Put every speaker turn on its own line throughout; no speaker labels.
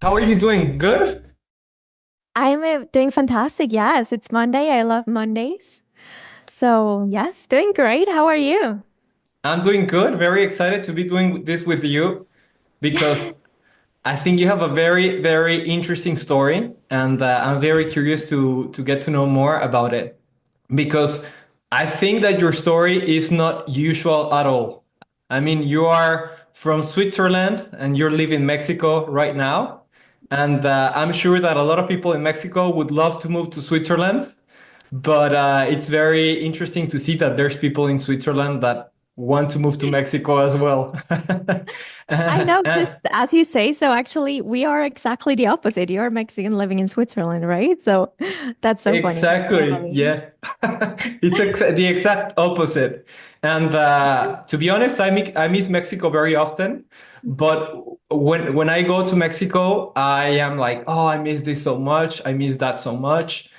How are you doing? Good?
I'm doing fantastic. Yes, it's Monday. I love Mondays. So, yes, doing great. How are you?
I'm doing good. Very excited to be doing this with you because I think you have a very, very interesting story, and I'm very curious to get to know more about it because I think that your story is not usual at all. I mean, you are from Switzerland and you're living in Mexico right now, and I'm sure that a lot of people in Mexico would love to move to Switzerland. But it's very interesting to see that there's people in Switzerland that want to move to Mexico as well.
I know,
Uh,
just as you say. So, actually, we are exactly the opposite. You're Mexican living in Switzerland, right? So, that's so funny.
exactly.
Um,
Yeah. It's the exact opposite. And to be honest, I miss Mexico very often. But when I go to Mexico, I am like, oh, I miss this so much. I miss that so much.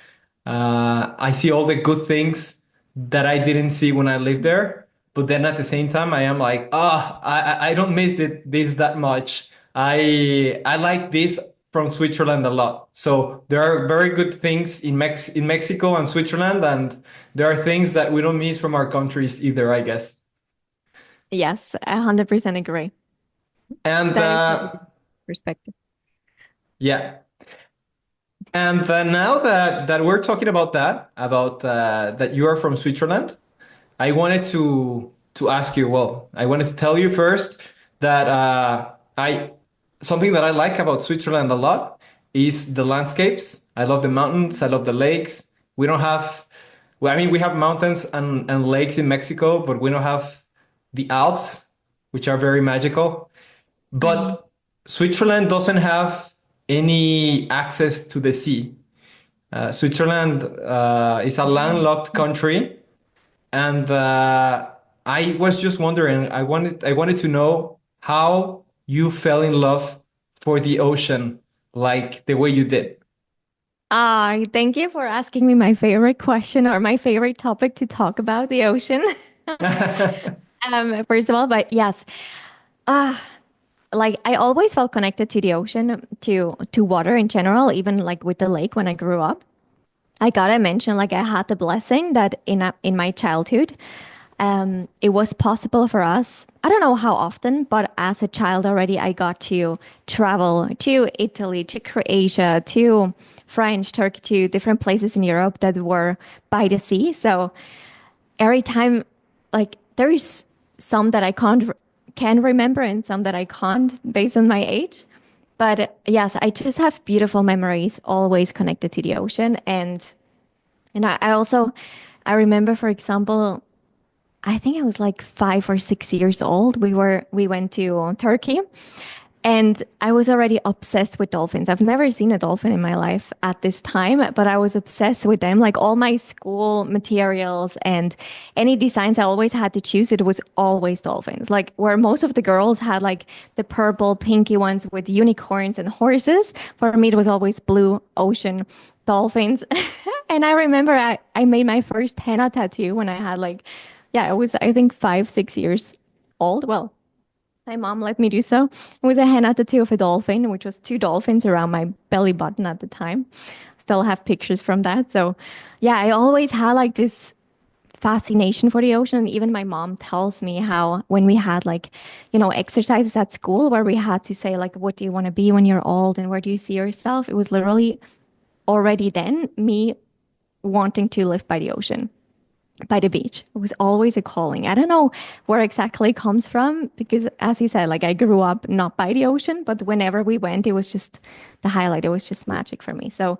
I see all the good things that I didn't see when I lived there. But then at the same time, I am like, I don't miss this that much. I like this from Switzerland a lot. So there are very good things in Mexico and Switzerland, and there are things that we don't miss from our countries either, I guess.
yes, 100% agree.
And
That is such a good perspective.
yeah, and now that we're talking about that you are from Switzerland, I wanted to ask you. Well, I wanted to tell you first that I something that I like about Switzerland a lot is the landscapes. I love the mountains. I love the lakes. We don't have, well, I mean, we have mountains and lakes in Mexico, but we don't have the Alps, which are very magical.
Mm.
But Switzerland doesn't have any access to the sea. Switzerland is a landlocked country, and I was just wondering. I wanted to know how you fell in love for the ocean, like the way you did.
Thank you for asking me my favorite question or my favorite topic to talk about, the ocean. First of all, but yes, like I always felt connected to the ocean, to water in general, even like with the lake when I grew up. I gotta mention, like I had the blessing that in my childhood, it was possible for us. I don't know how often, but as a child already, I got to travel to Italy, to Croatia, to French, Turkey, to different places in Europe that were by the sea. So every time, like there's some that I can remember and some that I can't based on my age. But yes, I just have beautiful memories always connected to the ocean. And I also I remember, for example, I think I was like 5 or 6 years old. We went to Turkey and I was already obsessed with dolphins. I've never seen a dolphin in my life at this time, but I was obsessed with them. Like all my school materials and any designs I always had to choose, it was always dolphins. Like where most of the girls had like the purple, pinky ones with unicorns and horses. For me, it was always blue ocean dolphins. And I remember I made my first henna tattoo when I had like, yeah, it was, I think, 5, 6 years old. Well, my mom let me do so. It was a henna tattoo of a dolphin, which was two dolphins around my belly button at the time. Still have pictures from that. So, yeah, I always had like this fascination for the ocean. And even my mom tells me how when we had like, exercises at school where we had to say like, what do you want to be when you're old and where do you see yourself? It was literally already then me wanting to live by the ocean, by the beach. It was always a calling. I don't know where exactly it comes from because, as you said, like I grew up not by the ocean, but whenever we went, it was just the highlight. It was just magic for me. So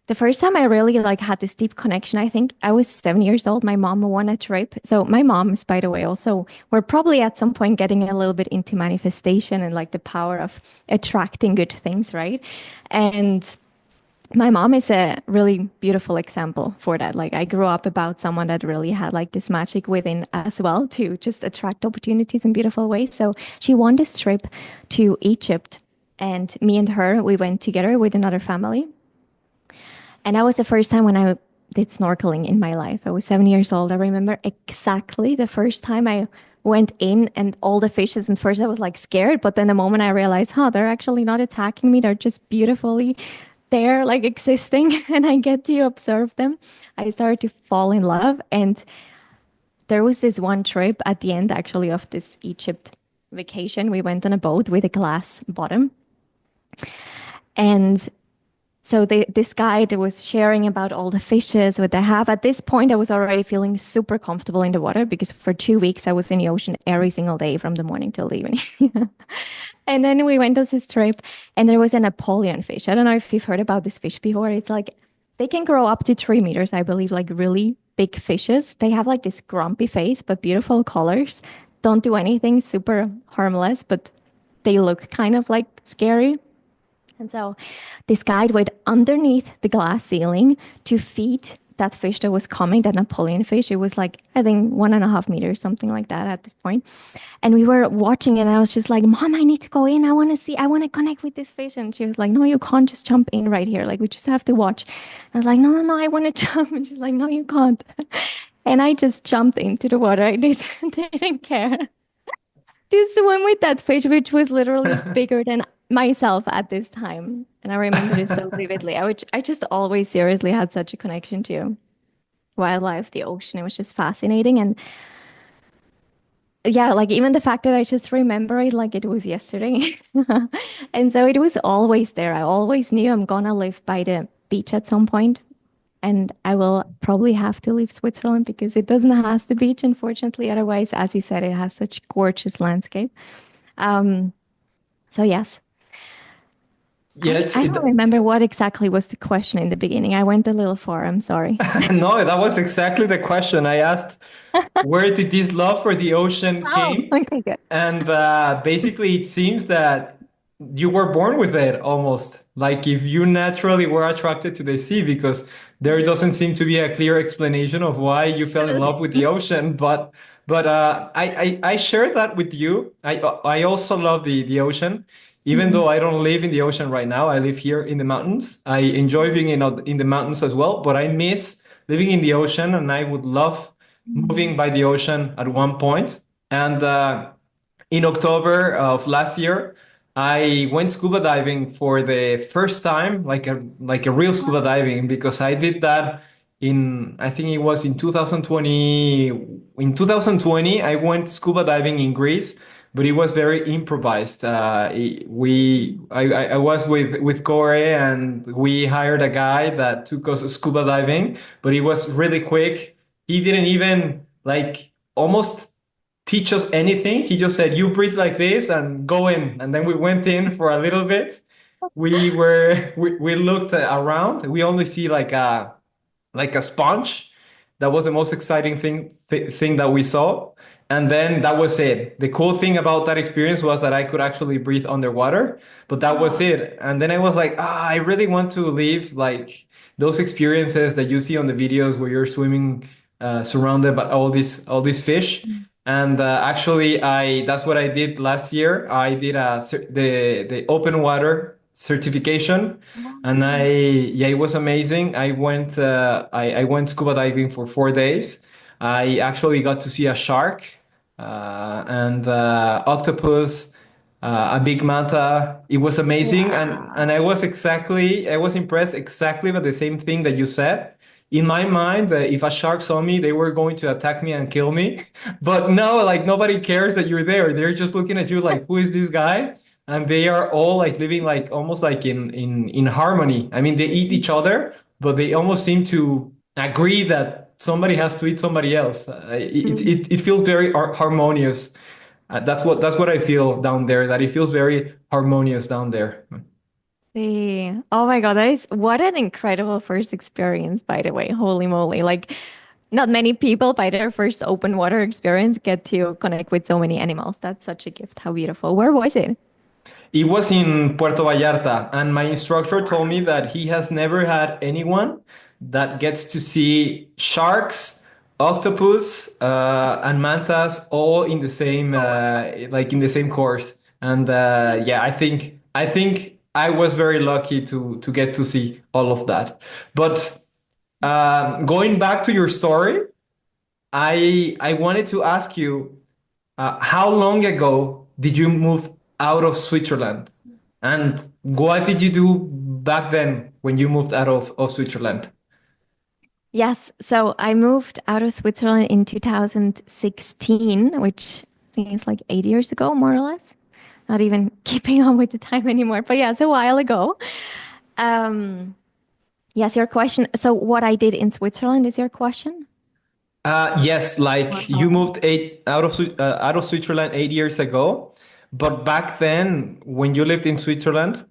the first time I really like had this deep connection, I think I was 7 years old. My mom won a trip. So my moms, by the way, also were probably at some point getting a little bit into manifestation and like the power of attracting good things, right? And my mom is a really beautiful example for that. Like I grew up about someone that really had like this magic within as well to just attract opportunities in beautiful ways. So she won this trip to Egypt and me and her, we went together with another family. And that was the first time when I did snorkeling in my life. I was 7 years old. I remember exactly the first time I went in and all the fishes. And first I was like scared, but then the moment I realized, huh, they're actually not attacking me. They're just beautifully there, like existing, and I get to observe them. I started to fall in love. And there was this one trip at the end, actually, of this Egypt vacation. We went on a boat with a glass bottom. And so this guide was sharing about all the fishes what they have. At this point, I was already feeling super comfortable in the water because for 2 weeks I was in the ocean every single day from the morning till the evening. And then we went on this trip and there was a Napoleon fish. I don't know if you've heard about this fish before. It's like they can grow up to 3 meters, I believe, like really big fishes. They have like this grumpy face, but beautiful colors. Don't do anything, super harmless, but they look kind of like scary. And so this guide went underneath the glass ceiling to feed that fish that was coming, that Napoleon fish. It was like, I think 1.5 meters, something like that at this point. And we were watching it, and I was just like, Mom, I need to go in. I want to see, I want to connect with this fish. And she was like, No, you can't just jump in right here. Like, we just have to watch. I was like, No, no, no, I want to jump. And she's like, No, you can't. And I just jumped into the water. I didn't care to swim with that fish, which was literally bigger than myself at this time. And I remember this so vividly. I just always seriously had such a connection to wildlife, the ocean. It was just fascinating. And yeah, like even the fact that I just remember it like it was yesterday. And so it was always there. I always knew I'm gonna live by the beach at some point. And I will probably have to leave Switzerland because it doesn't have the beach, unfortunately. Otherwise, as you said, it has such gorgeous landscape. Um, so yes,
Yeah,
I don't remember what exactly was the question in the beginning. I went a little far. I'm sorry.
no, that was exactly the question I asked. Where did this love for the ocean
Oh,
came?
okay, good.
And basically, it seems that you were born with it almost. Like if you naturally were attracted to the sea, because there doesn't seem to be a clear explanation of why you fell in love with the ocean. But I share that with you. I also love the ocean. Even
Mhm.
though I don't live in the ocean right now, I live here in the mountains. I enjoy being in the mountains as well, but I miss living in the ocean, and I would love moving
Mhm.
by the ocean at one point. And in October of last year, I went scuba diving for the first time, like a real scuba diving, because I did that in I think it was in 2020. In 2020, I went scuba diving in Greece, but it was very improvised. I was with Corey, and we hired a guy that took us scuba diving, but it was really quick. He didn't even like almost teach us anything. He just said, "You breathe like this and go in." And then we went in for a little bit. We looked around. We only see like a sponge. That was the most exciting thing that we saw. And then that was it. The cool thing about that experience was that I could actually breathe underwater, but that was
Oh,
it. And then I was like, I really want to live like those experiences that you see on the videos where you're swimming surrounded by all these fish. And actually, I that's what I did last year. I did the open water certification, and
wow.
yeah, it was amazing. I went scuba diving for 4 days. I actually got to see a shark and octopus, a big manta. It was amazing, and
Wow.
I was impressed exactly by the same thing that you said. In my mind, if a shark saw me, they were going to attack me and kill me. But no, like nobody cares that you're there. They're just looking at you like, who is this guy? And they are all like living like almost like in harmony. I mean, they eat each other, but they almost seem to agree that somebody has to eat somebody else. It feels very harmonious. That's what I feel down there. That it feels very harmonious down there.
See. Oh my God, that is what an incredible first experience, by the way. Holy moly. Like, not many people by their first open water experience get to connect with so many animals. That's such a gift. How beautiful. Where was it?
It was in Puerto Vallarta, and my instructor told me that he has never had anyone that gets to see sharks, octopus, and mantas all in the same like in the same course. And yeah, I think I was very lucky to get to see all of that. But going back to your story, I wanted to ask you. How long ago did you move out of Switzerland? And what did you do back then when you moved out of Switzerland?
Yes, so I moved out of Switzerland in 2016, which I think is like 8 years ago, more or less. Not even keeping on with the time anymore, but yeah, it's a while ago. Um, yes, your question. So, what I did in Switzerland is your question?
Yes,
Or
like you
how?
moved out of Switzerland 8 years ago, but back then, when you lived in Switzerland,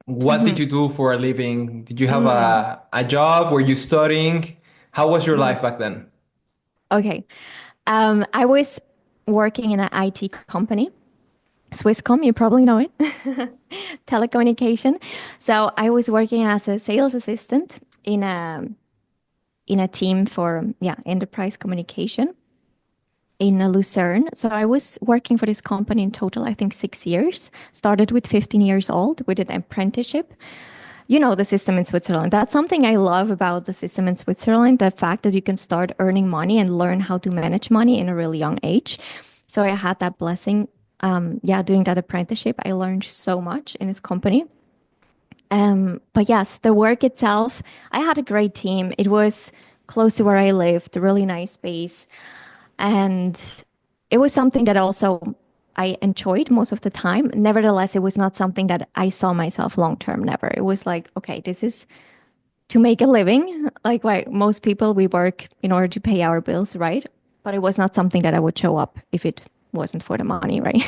what did
Mhm.
you do for a living? Did you have
Mm,
a job? Were you studying? How was your
mhm.
life back then?
Okay. I was working in an IT company, Swisscom, you probably know it, telecommunication. So I was working as a sales assistant in a team for enterprise communication in Lucerne. So I was working for this company in total, I think 6 years. Started with 15 years old with an apprenticeship. You know the system in Switzerland. That's something I love about the system in Switzerland, the fact that you can start earning money and learn how to manage money in a really young age. So I had that blessing. Doing that apprenticeship, I learned so much in this company. But yes, the work itself, I had a great team. It was close to where I lived, a really nice space. And it was something that also I enjoyed most of the time. Nevertheless, it was not something that I saw myself long term, never. It was like, okay, this is to make a living. Like most people, we work in order to pay our bills, right? But it was not something that I would show up if it wasn't for the money, right?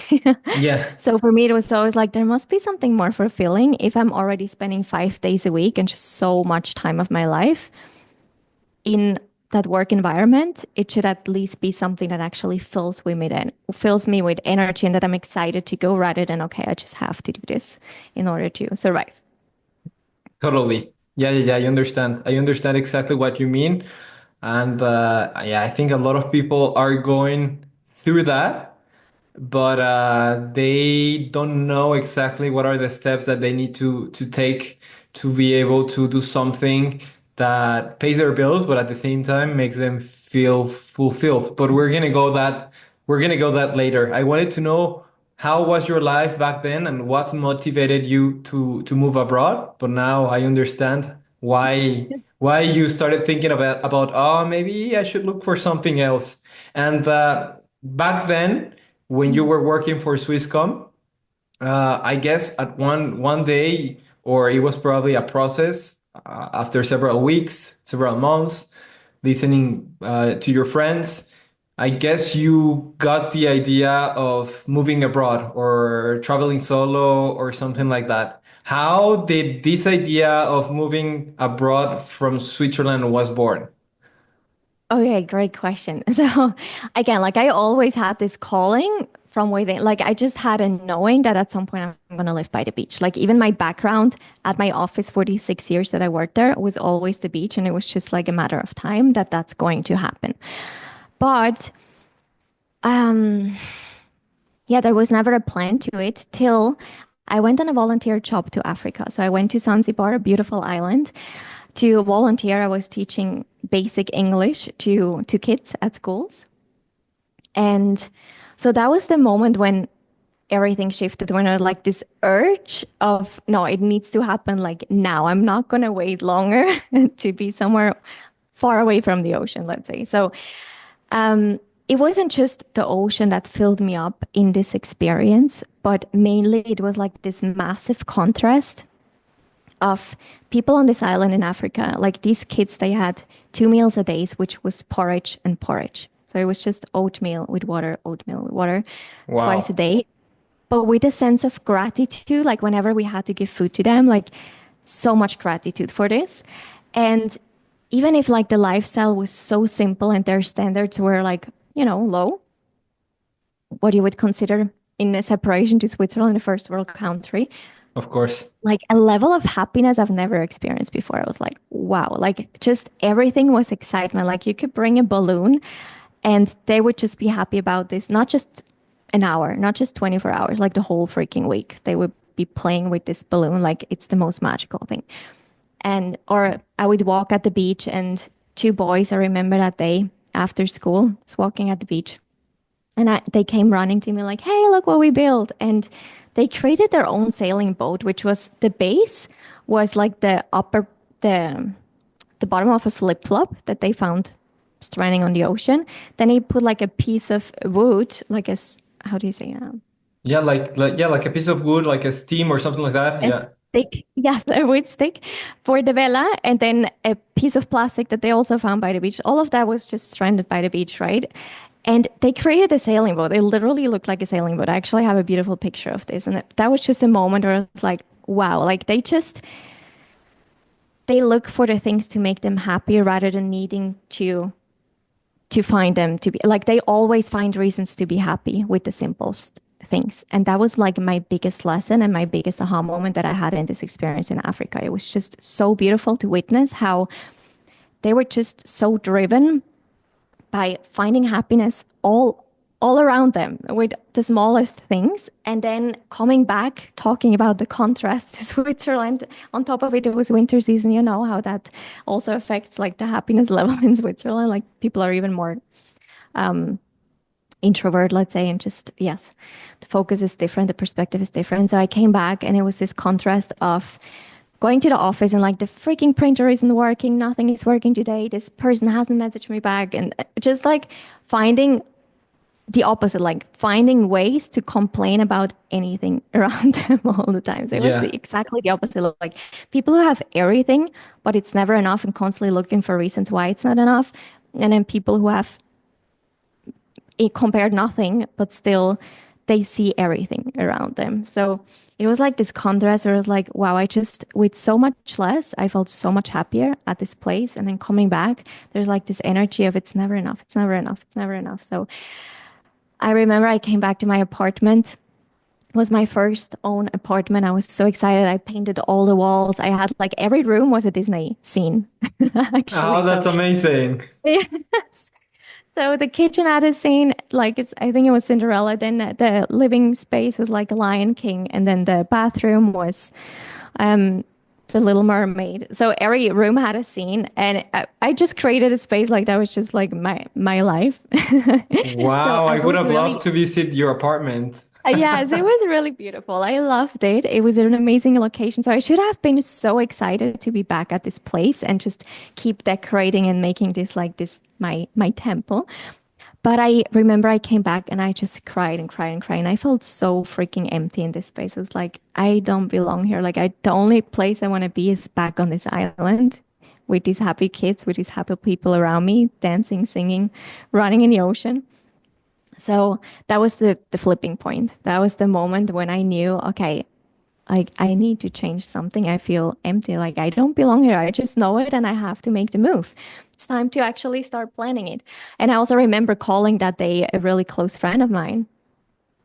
Yeah,
So for me, it was always like there must be something more fulfilling if I'm already spending 5 days a week and just so much time of my life in that work environment. It should at least be something that actually fills me with energy and that I'm excited to go rather than okay, I just have to do this in order to survive.
totally. Yeah. I understand. I understand exactly what you mean. And yeah, I think a lot of people are going through that, but they don't know exactly what are the steps that they need to take to be able to do something that pays their bills, but at the same time makes them feel fulfilled. But we're gonna go that later. I wanted to know how was your life back then and what motivated you to move abroad. But now I understand why you started thinking about oh maybe I should look for something else. And back then when you
Mhm.
were working for Swisscom, I guess at one day, or it was probably a process after several weeks, several months, listening to your friends. I guess you got the idea of moving abroad or traveling solo or something like that. How did this idea of moving abroad from Switzerland was born?
Okay, great question. So again, like I always had this calling from within. Like I just had a knowing that at some point I'm gonna live by the beach. Like even my background at my office for these 6 years that I worked there was always the beach, and it was just like a matter of time that that's going to happen. But um, yeah, there was never a plan to it till I went on a volunteer job to Africa. So I went to Zanzibar, a beautiful island, to volunteer. I was teaching basic English to kids at schools. And so that was the moment when everything shifted, when I was like this urge of, no, it needs to happen like now. I'm not going to wait longer to be somewhere far away from the ocean, let's say. So it wasn't just the ocean that filled me up in this experience, but mainly it was like this massive contrast of people on this island in Africa. Like these kids, they had 2 meals a day, which was porridge and porridge. So it was just oatmeal with water twice a
Wow,
day. But with a sense of gratitude, like whenever we had to give food to them, like so much gratitude for this. And even if like the lifestyle was so simple and their standards were like, low, what you would consider in a separation to Switzerland, a first world country,
of course,
like a level of happiness I've never experienced before. I was like, wow, like just everything was excitement. Like you could bring a balloon and they would just be happy about this, not just an hour, not just 24 hours, like the whole freaking week. They would be playing with this balloon like it's the most magical thing. And, or I would walk at the beach and two boys, I remember that day after school, was walking at the beach. And they came running to me like, "Hey, look what we built!" And they created their own sailing boat, which was the base was like the the bottom of a flip flop that they found stranding on the ocean. Then he put like a piece of wood, like how do you say,
Yeah, like a piece of wood, like a steam or something like that.
a
Yeah.
stick, yes, a wood stick for the vela, and then a piece of plastic that they also found by the beach. All of that was just stranded by the beach, right? And they created a sailing boat. It literally looked like a sailing boat. I actually have a beautiful picture of this, and that was just a moment where it's like, wow, like they look for the things to make them happy rather than needing to find them to be like they always find reasons to be happy with the simplest things. And that was like my biggest lesson and my biggest aha moment that I had in this experience in Africa. It was just so beautiful to witness how they were just so driven by finding happiness all around them with the smallest things, and then coming back talking about the contrast to Switzerland. On top of it, it was winter season. You know how that also affects like the happiness level in Switzerland. Like people are even more introvert, let's say, and just, yes, the focus is different, the perspective is different. So I came back and it was this contrast of going to the office and like the freaking printer isn't working, nothing is working today, this person hasn't messaged me back, and just like finding the opposite, like finding ways to complain about anything around them all the time. So it was
Yeah.
exactly the opposite. Like people who have everything, but it's never enough and constantly looking for reasons why it's not enough. And then people who have it compared nothing, but still they see everything around them. So it was like this contrast where it was like, wow, I just, with so much less, I felt so much happier at this place. And then coming back, there's like this energy of it's never enough, it's never enough, it's never enough. So I remember I came back to my apartment. It was my first own apartment. I was so excited. I painted all the walls. I had like every room was a Disney scene,
Oh,
actually. So
that's amazing.
yes. So the kitchen had a scene, like I think it was Cinderella. Then the living space was like a Lion King, and then the bathroom was um, the Little Mermaid. So every room had a scene, and I just created a space like that was just like my life. So
Wow,
I
I would
was
have loved
really
to visit your apartment.
yes, it was really beautiful. I loved it. It was an amazing location. So I should have been so excited to be back at this place and just keep decorating and making this like this my temple. But I remember I came back and I just cried and cried and cried. And I felt so freaking empty in this space. It was like, I don't belong here. Like, the only place I want to be is back on this island with these happy kids, with these happy people around me, dancing, singing, running in the ocean. So that was the flipping point. That was the moment when I knew, okay, like I need to change something. I feel empty. Like I don't belong here. I just know it and I have to make the move. It's time to actually start planning it. And I also remember calling that day a really close friend of mine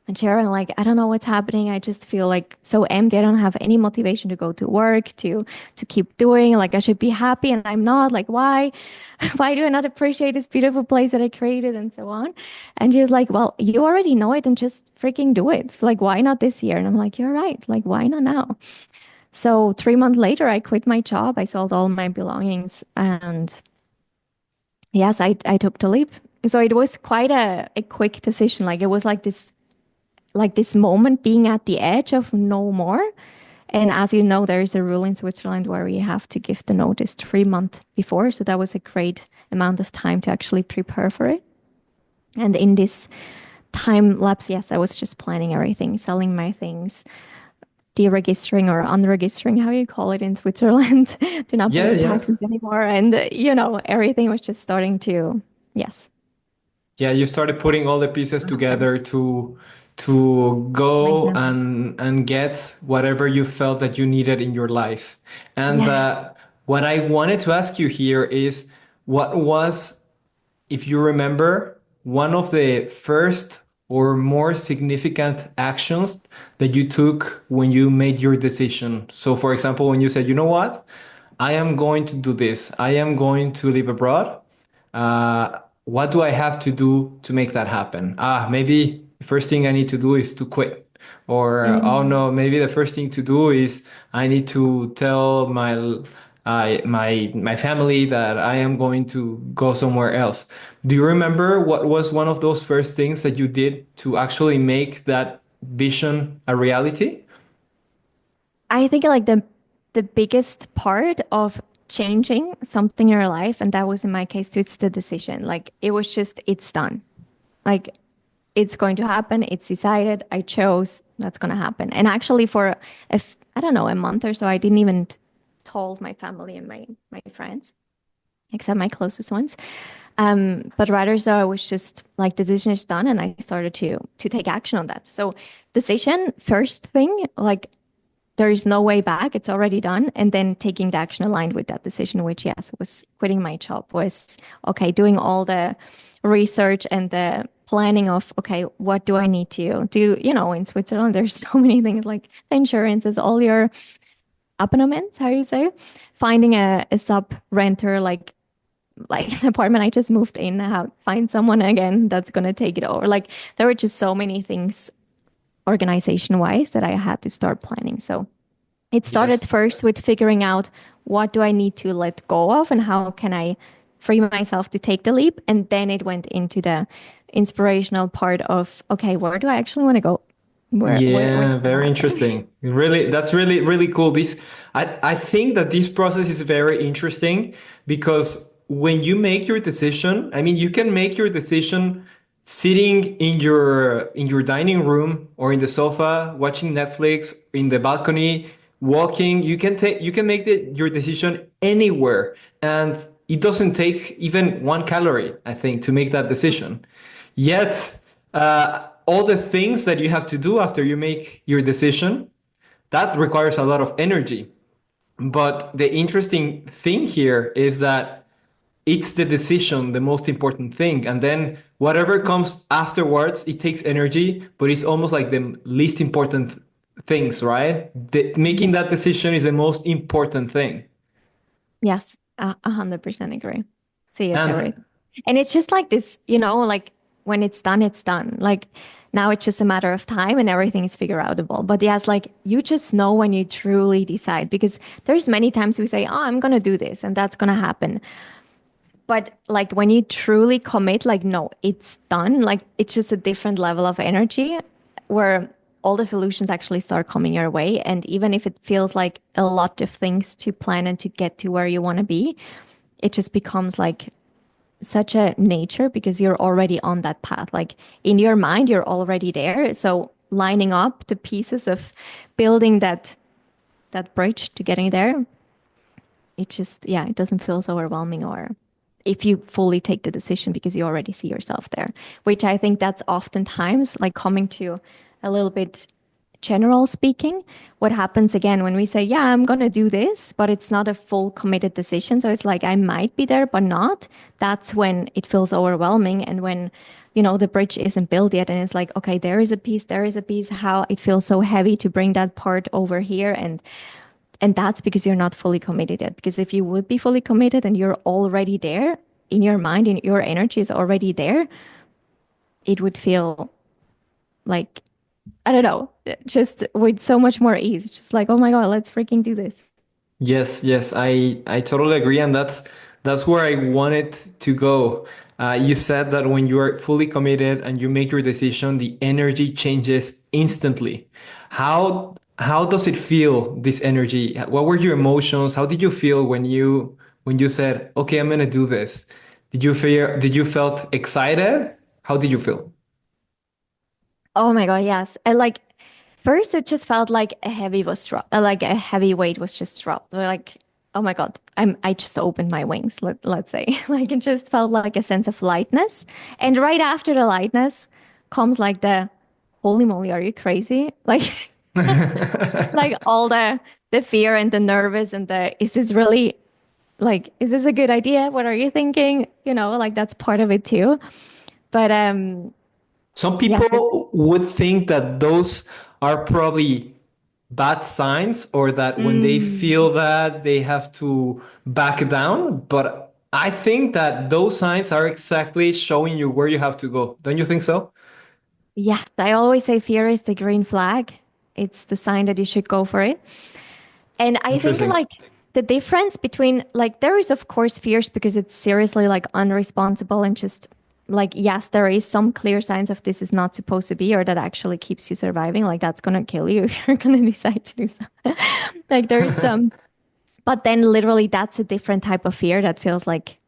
and sharing like, I don't know what's happening. I just feel like so empty. I don't have any motivation to go to work, to keep doing. Like I should be happy and I'm not. Like why? Why do I not appreciate this beautiful place that I created and so on? And she was like, well, you already know it and just freaking do it. Like why not this year? And I'm like, you're right. Like why not now? So 3 months later, I quit my job. I sold all my belongings and yes, I took the leap. So it was quite a quick decision. Like it was like this moment being at the edge of no more. And as you know, there is a rule in Switzerland where you have to give the notice 3 months before. So that was a great amount of time to actually prepare for it. And in this time lapse, yes, I was just planning everything, selling my things, deregistering or unregistering, how you call it in Switzerland, to not pay
Yeah,
the
yeah.
taxes anymore. And, everything was just starting to, yes,
Yeah, you started putting all the pieces
happen.
together to
Make
go
them.
and get whatever you felt that you needed in your life. And
Yeah.
what I wanted to ask you here is what was, if you remember, one of the first or more significant actions that you took when you made your decision. So, for example, when you said, you know what, I am going to do this, I am going to live abroad. What do I have to do to make that happen? Maybe the first thing I need to do is to quit. Or, oh
Mm.
no, maybe the first thing to do is I need to tell my my family that I am going to go somewhere else. Do you remember what was one of those first things that you did to actually make that vision a reality?
I think like the biggest part of changing something in your life, and that was in my case too, it's the decision. Like it was just it's done. Like it's going to happen. It's decided. I chose. That's going to happen. And actually, for if I don't know a month or so, I didn't even told my family and my friends, except my closest ones. But rather, so I was just like the decision is done, and I started to take action on that. So decision first thing, like there is no way back. It's already done. And then taking the action aligned with that decision, which, yes, was quitting my job, was okay, doing all the research and the planning of, okay, what do I need to do? You know, in Switzerland, there's so many things like the insurances, all your abonnements, how you say, finding a sub renter, like the apartment I just moved in, how find someone again that's going to take it over. Like there were just so many things organization wise that I had to start planning. So it started
Yes.
first with figuring out what do I need to let go of and how can I free myself to take the leap. And then it went into the inspirational part of, okay, where do I actually want to go? What's
Yeah,
going to
very
happen?
interesting. Really, that's really, really cool. I think that this process is very interesting because when you make your decision, I mean, you can make your decision sitting in your dining room or in the sofa, watching Netflix, in the balcony, walking. You can make your decision anywhere, and it doesn't take even 1 calorie, I think, to make that decision. Yet, all the things that you have to do after you make your decision, that requires a lot of energy. But the interesting thing here is that it's the decision, the most important thing. And then whatever comes afterwards, it takes energy, but it's almost like the least important things, right? Making
Yes.
that decision is the most important thing.
Yes, 100% agree. See, it's
And
everything. And it's just like this, you know, like when it's done, it's done. Like now it's just a matter of time and everything is figure outable. But yes, like you just know when you truly decide because there's many times we say, oh, I'm going to do this and that's going to happen. But like when you truly commit, like, no, it's done. Like it's just a different level of energy where all the solutions actually start coming your way. And even if it feels like a lot of things to plan and to get to where you want to be, it just becomes like such a nature because you're already on that path. Like in your mind, you're already there. So lining up the pieces of building that bridge to getting there, it just, yeah, it doesn't feel so overwhelming or if you fully take the decision because you already see yourself there, which I think that's oftentimes like coming to a little bit general speaking, what happens again when we say, yeah, I'm going to do this, but it's not a full committed decision. So it's like, I might be there, but not. That's when it feels overwhelming. And when, you know, the bridge isn't built yet. And it's like, okay, there is a piece, there is a piece, how it feels so heavy to bring that part over here. And that's because you're not fully committed yet. Because if you would be fully committed and you're already there in your mind and your energy is already there, it would feel like, I don't know, just with so much more ease. It's just like, oh my God, let's freaking do this.
yes, yes, I totally agree, and that's where I wanted to go. You said that when you are fully committed and you make your decision, the energy changes instantly. How does it feel, this energy? What were your emotions? How did you feel when you said, "Okay, I'm gonna do this"? Did you felt excited? How did you feel?
Oh my God, yes. And like first it just felt like a heavy was dropped, like a heavy weight was just dropped. Like, oh my God, I just opened my wings, let's say. Like it just felt like a sense of lightness. And right after the lightness comes like the holy moly, are you crazy? Like all the fear and the nervous and the is this really like is this a good idea? What are you thinking? You know, like that's part of it too. But
Some
yeah.
people would think that those are probably bad signs or that when they
Mm.
feel that they have to back down. But I think that those signs are exactly showing you where you have to go. Don't you think so?
Yes, I always say fear is the green flag. It's the sign that you should go for it. And I think like
Interesting.
the difference between like there is of course fears because it's seriously like unresponsible and just like yes there is some clear signs of this is not supposed to be or that actually keeps you surviving like that's gonna kill you if you're gonna decide to do that like there's some but then literally that's a different type of fear that feels like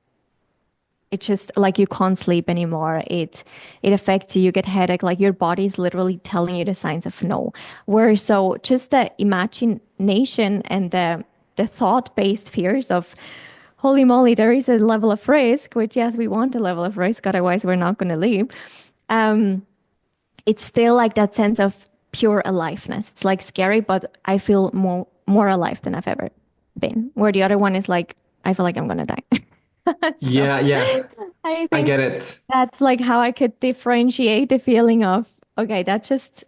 it's just like you can't sleep anymore. It affects you. You get headache. Like your body's literally telling you the signs of no. Where so just the imagination and the thought based fears of holy moly, there is a level of risk. Which yes, we want a level of risk. Otherwise, we're not going to leave. Um, it's still like that sense of pure aliveness. It's like scary, but I feel more alive than I've ever been. Where the other one is like I feel like I'm gonna die. So
Yeah, yeah,
I
I
think
get it.
that's like how I could differentiate the feeling of, okay, that's just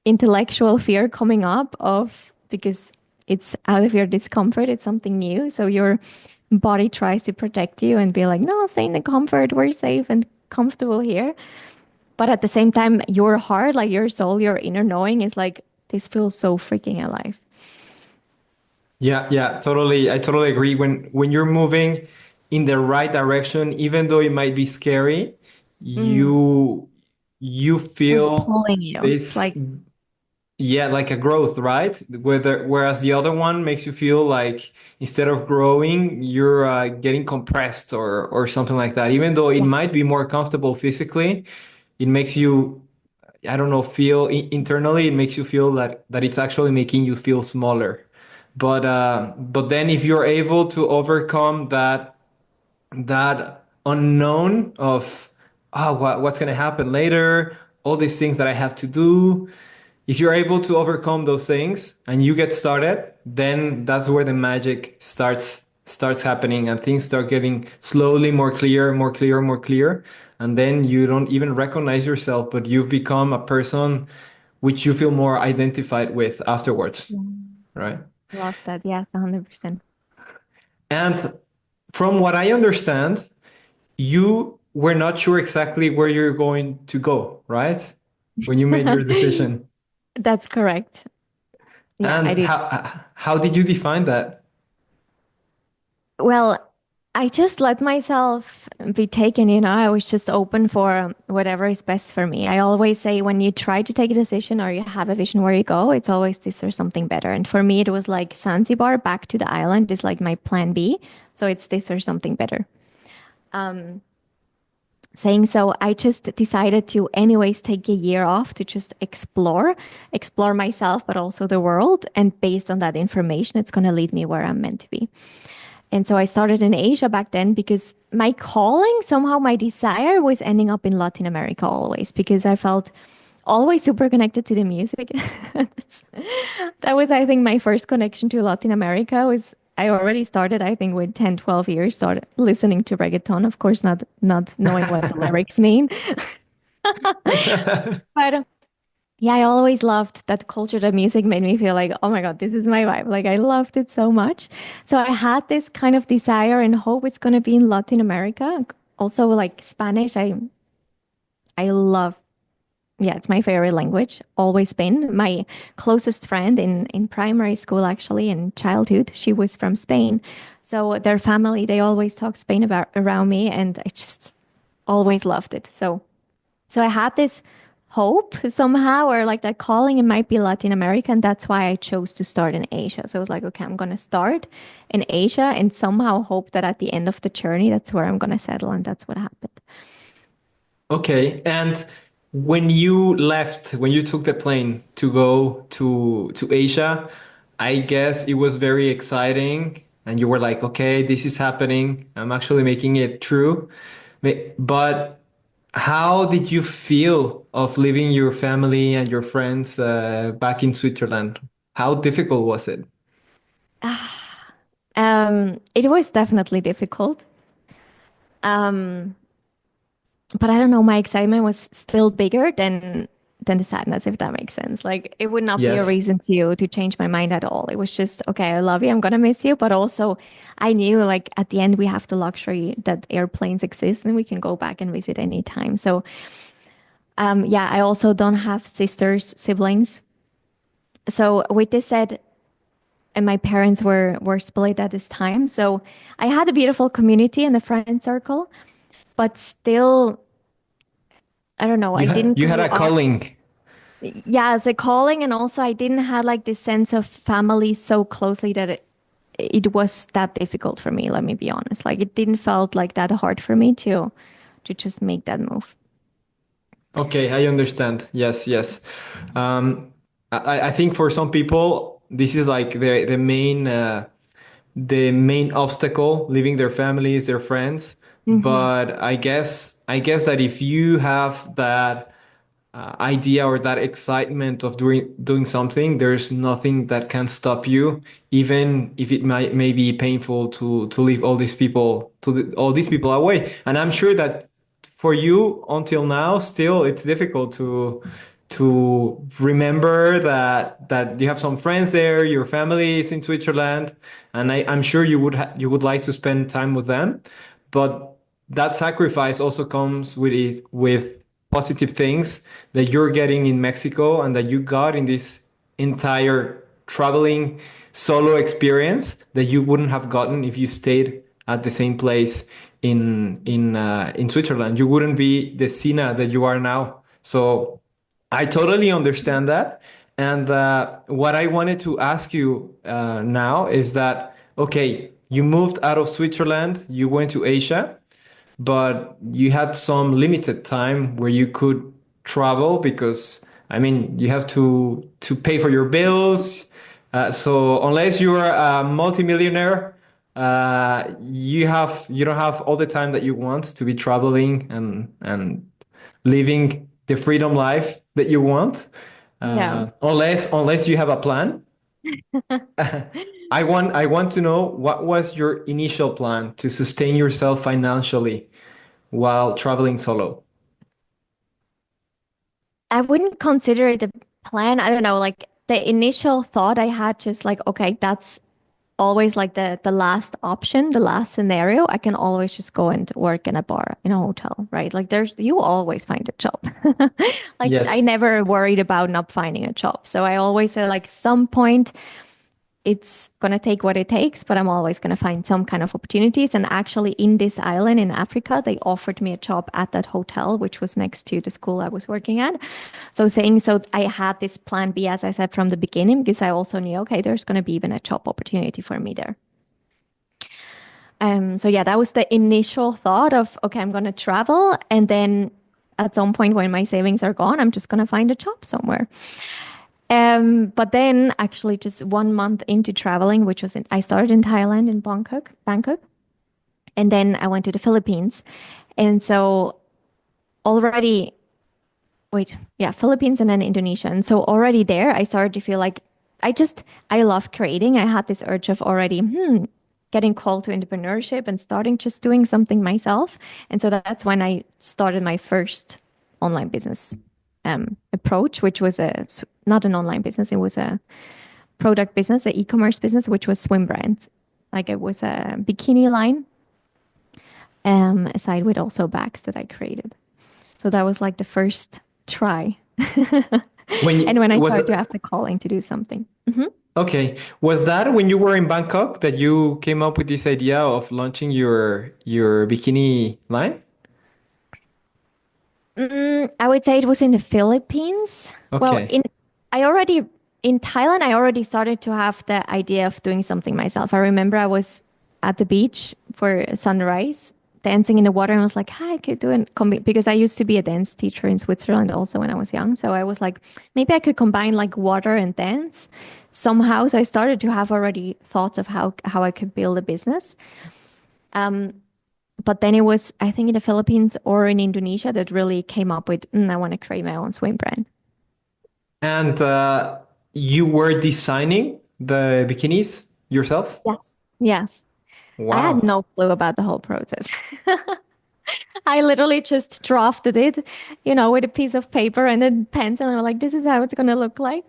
intellectual fear coming up of because it's out of your discomfort, it's something new. So your body tries to protect you and be like, no, stay in the comfort, we're safe and comfortable here. But at the same time, your heart, like your soul, your inner knowing is like, this feels so freaking alive.
Yeah, yeah, totally. I totally agree. When you're moving in the right direction, even though it might be scary,
Mm.
you
Like
feel
pulling you. It's
this,
like,
yeah, like a growth, right? Whereas the other one makes you feel like instead of growing, you're getting compressed or something like that. Even though it
yeah.
might be more comfortable physically, it makes you, I don't know, feel internally, it makes you feel that it's actually making you feel smaller. But then if you're able to overcome that unknown of what's going to happen later, all these things that I have to do, if you're able to overcome those things and you get started, then that's where the magic starts happening and things start getting slowly more clear, more clear, more clear. And then you don't even recognize yourself, but you've become a person which you feel more identified with afterwards,
Yeah.
right?
Love that. Yes, 100%.
And from what I understand, you were not sure exactly where you're going to go, right? When you made your decision.
That's correct. Yeah, I
And
did.
how did you define that?
Well, I just let myself be taken, you know, I was just open for whatever is best for me. I always say when you try to take a decision or you have a vision where you go, it's always this or something better. And for me, it was like Zanzibar back to the island is like my plan B. So it's this or something better. Saying so, I just decided to anyways take a year off to just explore myself, but also the world. And based on that information, it's going to lead me where I'm meant to be. And so I started in Asia back then because my calling, somehow my desire was ending up in Latin America always because I felt always super connected to the music. That was, I think, my first connection to Latin America was I already started, I think, with 10, 12 years, started listening to reggaeton, of course, not knowing what the lyrics mean. But yeah, I always loved that culture. That music made me feel like, oh my God, this is my vibe. Like I loved it so much. So I had this kind of desire and hope it's going to be in Latin America. Also, like Spanish, I love. Yeah, it's my favorite language. Always been. My closest friend in primary school, actually, in childhood, she was from Spain. So their family, they always talk Spain about around me, and I just always loved it. So I had this hope somehow, or like that calling, it might be Latin America. And that's why I chose to start in Asia. So I was like, okay, I'm going to start in Asia and somehow hope that at the end of the journey, that's where I'm going to settle. And that's what happened.
Okay. And when you left, when you took the plane to go to Asia, I guess it was very exciting and you were like, okay, this is happening. I'm actually making it true. But how did you feel of leaving your family and your friends back in Switzerland? How difficult was it?
It was definitely difficult. But I don't know, my excitement was still bigger than the sadness, if that makes sense. Like it would not be a
Yes.
reason to change my mind at all. It was just, okay, I love you, I'm gonna miss you. But also I knew like at the end we have the luxury that airplanes exist and we can go back and visit anytime. So yeah, I also don't have sisters, siblings. So with this said, and my parents were split at this time. So I had a beautiful community and a friend circle, but still, I don't know, I didn't
You had
grow
a
up.
calling.
Yeah, as a calling, and also I didn't have like this sense of family so closely that it was that difficult for me, let me be honest. Like it didn't felt like that hard for me to just make that move.
Okay, I understand. Yes, yes. Um, I think for some people, this is like the main obstacle, leaving their families, their friends.
Hmm.
But I guess that if you have that idea or that excitement of doing something, there's nothing that can stop you, even if it might may be painful to leave all these people all these people away. And I'm sure that for you until now, still it's difficult to remember that you have some friends there, your family is in Switzerland, and I'm sure you would like to spend time with them, but that sacrifice also comes with positive things that you're getting in Mexico and that you got in this entire traveling solo experience that you wouldn't have gotten if you stayed at the same place in Switzerland. You wouldn't be the Sina that you are now. So I totally understand that. And what I wanted to ask you now is that, okay, you moved out of Switzerland, you went to Asia, but you had some limited time where you could travel because I mean you have to pay for your bills. So unless you're a multimillionaire, you don't have all the time that you want to be traveling and living the freedom life that you want.
Yeah.
Unless you have a plan. I want to know what was your initial plan to sustain yourself financially while traveling solo.
I wouldn't consider it a plan. I don't know, like the initial thought I had just like, okay, that's always like the last option, the last scenario. I can always just go and work in a bar, in a hotel, right? Like there's you always find a job. Like I
Yes.
never worried about not finding a job. So I always said like some point it's going to take what it takes, but I'm always going to find some kind of opportunities. And actually, in this island in Africa, they offered me a job at that hotel, which was next to the school I was working at. So I had this plan B, as I said from the beginning, because I also knew, okay, there's going to be even a job opportunity for me there. So yeah, that was the initial thought of, okay, I'm going to travel. And then at some point when my savings are gone, I'm just going to find a job somewhere. But then actually just 1 month into traveling, I started in Thailand in Bangkok, and then I went to the Philippines. And so already, wait, yeah, Philippines and then Indonesia. And so already there, I started to feel like I love creating. I had this urge of already, getting called to entrepreneurship and starting just doing something myself. And so that's when I started my first online business approach, which was not an online business. It was a product business, an e-commerce business, which was swim brands. Like it was a bikini line, aside with also bags that I created. So that was like the first try.
When
And when
you,
I
was
started to have the calling to do something.
okay, was that when you were in Bangkok that you came up with this idea of launching your bikini line?
I would say it was in the Philippines. Well,
Okay.
in Thailand, I already started to have the idea of doing something myself. I remember I was at the beach for sunrise, dancing in the water, and I was like, "Hi, I could do it." Because I used to be a dance teacher in Switzerland also when I was young. So I was like, maybe I could combine like water and dance somehow. So I started to have already thoughts of how I could build a business. But then it was, I think, in the Philippines or in Indonesia that really came up with, I want to create my own swim brand.
And you were designing the bikinis yourself?
Yes. Yes. I had
Wow.
no clue about the whole process. I literally just drafted it, with a piece of paper and a pencil. And I'm like, this is how it's going to look like.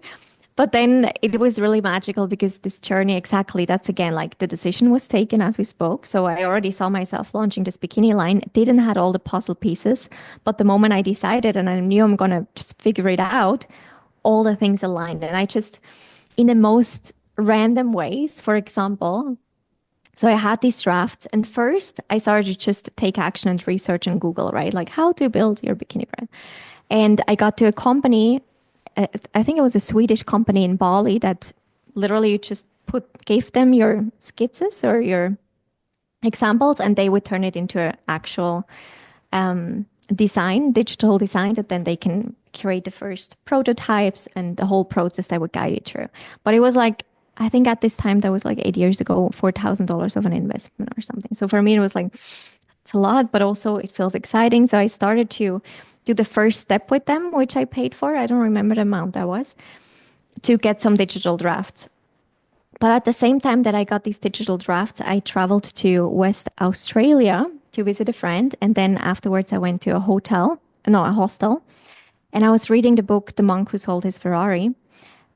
But then it was really magical because this journey, exactly, that's again like the decision was taken as we spoke. So I already saw myself launching this bikini line. It didn't had all the puzzle pieces, but the moment I decided and I knew I'm gonna just figure it out, all the things aligned. And I just, in the most random ways. For example, so I had these drafts, and first I started to just take action and research on Google, right? Like how to build your bikini brand. And I got to a company, I think it was a Swedish company in Bali that literally you just gave them your sketches or your examples, and they would turn it into an actual digital design that then they can create the first prototypes and the whole process they would guide you through. But it was like, I think at this time, that was like 8 years ago, $4,000 of an investment or something. So for me, it was like, it's a lot, but also it feels exciting. So I started to do the first step with them, which I paid for. I don't remember the amount that was to get some digital drafts. But at the same time that I got these digital drafts, I traveled to West Australia to visit a friend. And then afterwards, I went to a hostel. And I was reading the book, The Monk Who Sold His Ferrari.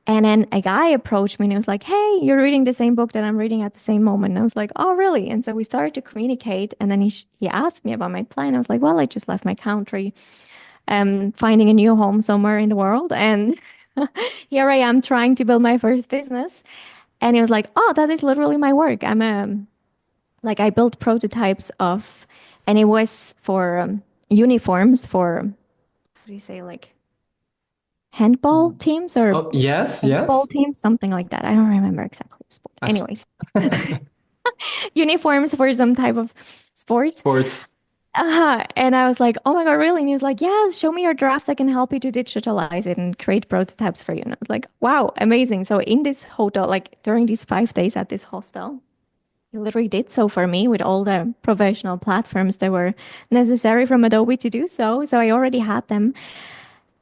And then a guy approached me and he was like, "Hey, you're reading the same book that I'm reading at the same moment." And I was like, "Oh, really?" And so we started to communicate. And then he asked me about my plan. I was like, "Well, I just left my country, finding a new home somewhere in the world. And here I am trying to build my first business." And he was like, "Oh, that is literally my work. Like I built prototypes of, and it was for uniforms for, what do you say, like handball teams or
Oh, yes,
volleyball
yes.
teams, something like that. I don't remember exactly the sport.
As
Anyways, uniforms for some type of sport.
sports.
And I was like, "Oh my God, really?" And he was like, "Yes, show me your drafts. I can help you to digitalize it and create prototypes for you." And I was like, "Wow, amazing." So in this hotel, like during these 5 days at this hostel, he literally did so for me with all the professional platforms that were necessary from Adobe to do so. So I already had them.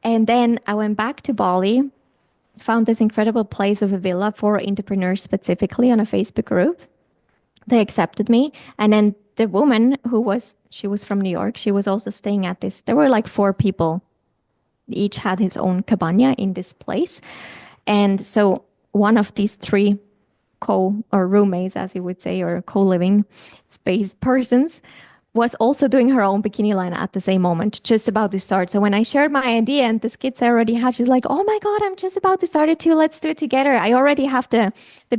And then I went back to Bali, found this incredible place of a villa for entrepreneurs specifically on a Facebook group. They accepted me. And then the woman she was from New York. She was also staying at this. There were like 4 people. Each had his own cabana in this place. And so one of these 3 or roommates, as you would say, or co-living space persons, was also doing her own bikini line at the same moment, just about to start. So when I shared my idea and the skits I already had, she's like, "Oh my God, I'm just about to start it too. Let's do it together. I already have the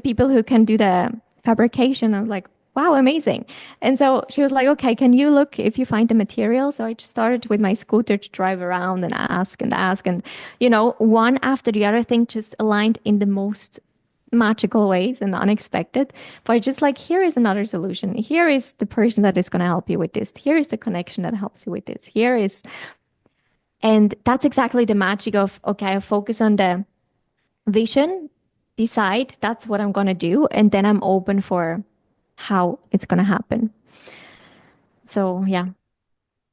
people who can do the fabrication." I'm like, "Wow, amazing." And so she was like, "Okay, can you look if you find the material?" So I just started with my scooter to drive around and ask and ask. And, one after the other thing just aligned in the most magical ways and unexpected, but just like, here is another solution, here is the person that is going to help you with this, here is the connection that helps you with this, here is. And that's exactly the magic of, okay, I focus on the vision, decide that's what I'm going to do, and then I'm open for how it's going to happen. So yeah,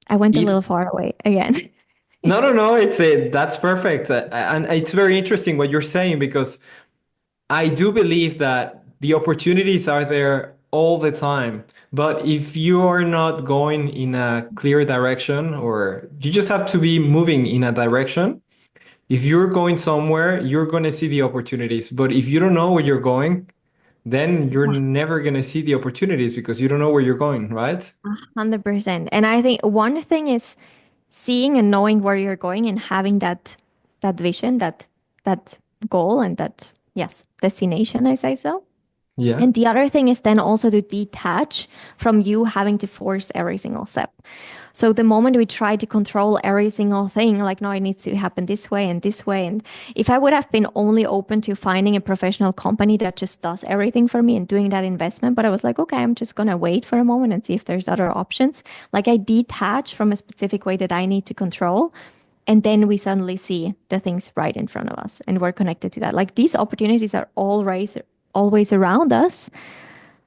I went a little
It,
far away again.
no, no, no. That's perfect, and it's very interesting what you're saying because I do believe that the opportunities are there all the time. But if you are not going in a clear direction, or you just have to be moving in a direction, if you're going somewhere, you're going to see the opportunities. But if you don't know where you're going, then you're never going to see the opportunities because you don't know where you're going, right?
100%. And I think one thing is seeing and knowing where you're going and having that vision, that goal, and that, yes, destination, I say so.
Yeah.
And the other thing is then also to detach from you having to force every single step. So the moment we try to control every single thing, like, no, it needs to happen this way and this way. And if I would have been only open to finding a professional company that just does everything for me and doing that investment, but I was like, okay, I'm just going to wait for a moment and see if there's other options. Like I detach from a specific way that I need to control. And then we suddenly see the things right in front of us and we're connected to that. Like these opportunities are always around us.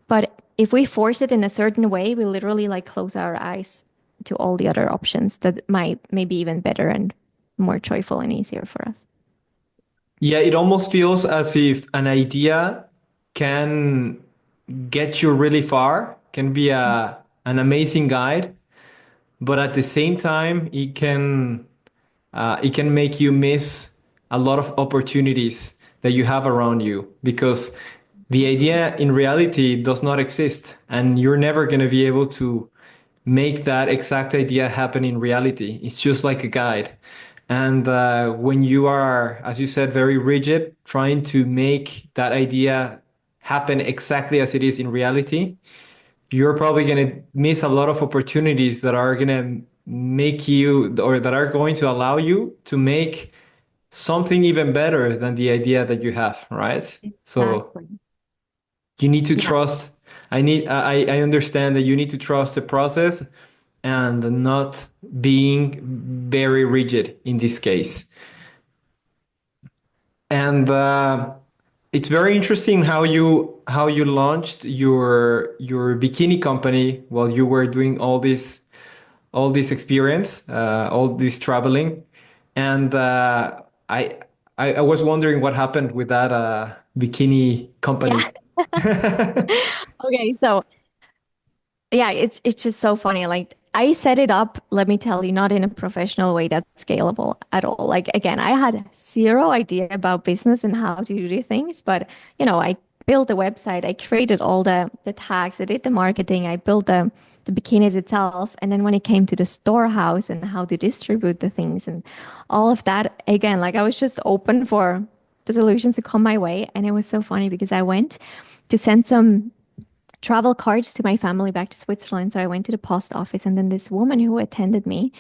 But if we force it in a certain way, we literally like close our eyes to all the other options that might maybe even better and more joyful and easier for us.
Yeah, it almost feels as if an idea can get you really far, can be an amazing guide, but at the same time, it can make you miss a lot of opportunities that you have around you because the idea in reality does not exist, and you're never going to be able to make that exact idea happen in reality. It's just like a guide. And when you are, as you said, very rigid, trying to make that idea happen exactly as it is in reality, you're probably going to miss a lot of opportunities that are going to make you, or that are going to allow you to make something even better than the idea that you have, right? So
Exactly.
you need to
Yeah.
trust. I understand that you need to trust the process and not being very rigid in this case. And it's very interesting how you launched your bikini company while you were doing all this experience, all this traveling, and I, I was wondering what happened with that bikini
Yeah.
company.
Okay, so yeah, it's just so funny. Like I set it up, let me tell you, not in a professional way that's scalable at all. Like again, I had zero idea about business and how to do these things, but I built the website, I created all the tags, I did the marketing, I built the bikinis itself, and then when it came to the storehouse and how to distribute the things and all of that, again, like I was just open for the solutions to come my way, and it was so funny because I went to send some travel cards to my family back to Switzerland. So I went to the post office, and then this woman who attended me,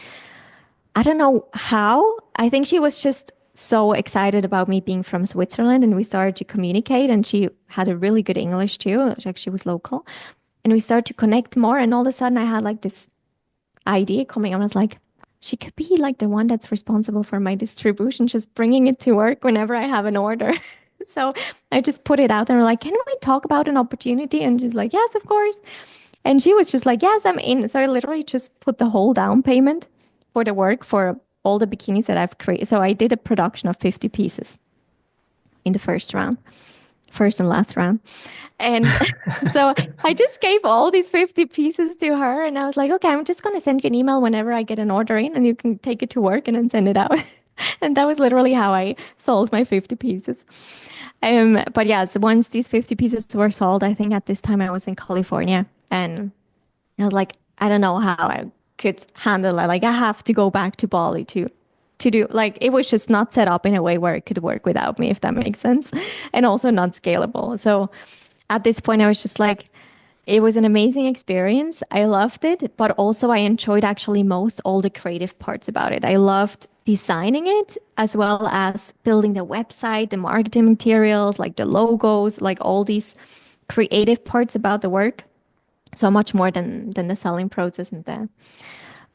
I don't know how, I think she was just so excited about me being from Switzerland, and we started to communicate, and she had a really good English too. Like she was local, and we started to connect more, and all of a sudden I had like this idea coming. I was like, she could be like the one that's responsible for my distribution, just bringing it to work whenever I have an order. So I just put it out and we're like, can we talk about an opportunity? And she's like, yes, of course. And she was just like, yes, I'm in. So I literally just put the whole down payment for the work for all the bikinis that I've created. So I did a production of 50 pieces in the first round, first and last round. And so I just gave all these 50 pieces to her. And I was like, okay, I'm just going to send you an email whenever I get an order in and you can take it to work and then send it out. And that was literally how I sold my 50 pieces. But yes, once these 50 pieces were sold, I think at this time I was in California and I was like, I don't know how I could handle it. Like I have to go back to Bali to do like it was just not set up in a way where it could work without me, if that makes sense. And also not scalable. So at this point I was just like, it was an amazing experience. I loved it, but also I enjoyed actually most all the creative parts about it. I loved designing it as well as building the website, the marketing materials, like the logos, like all these creative parts about the work. So much more than the selling process and the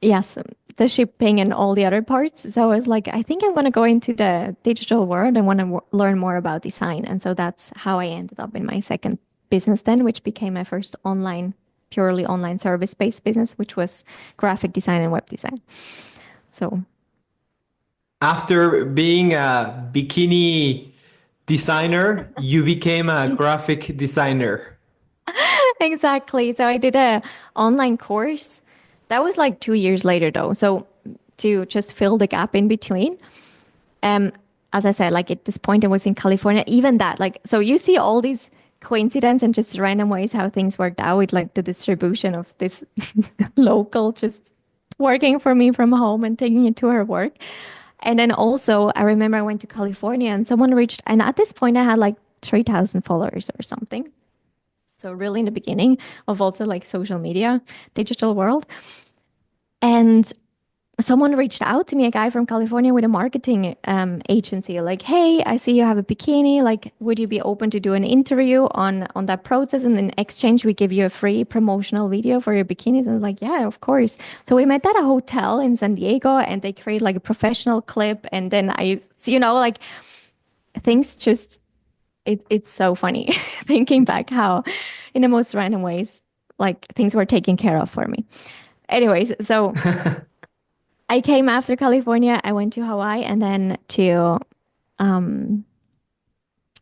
yes, the shipping and all the other parts. So I was like, I think I'm going to go into the digital world and want to learn more about design. And so that's how I ended up in my second business then, which became my first online, purely online service-based business, which was graphic design and web design. So
After being a bikini designer, you became a graphic designer.
exactly. So I did a online course. That was like 2 years later though. So to just fill the gap in between. Um, as I said, like at this point I was in California, even that, like, so you see all these coincidence and just random ways how things worked out with like the distribution of this local just working for me from home and taking it to her work. And then also I remember I went to California and someone reached, and at this point I had like 3,000 followers or something. So really in the beginning of also like social media, digital world. And someone reached out to me, a guy from California with a marketing agency, like, "Hey, I see you have a bikini. Like, would you be open to do an interview on that process? And in exchange, we give you a free promotional video for your bikinis." And I was like, "Yeah, of course." So we met at a hotel in San Diego, and they create like a professional clip. And then like things just it's so funny thinking back how, in the most random ways, like things were taken care of for me. Anyways, so. I came after California. I went to Hawaii and then to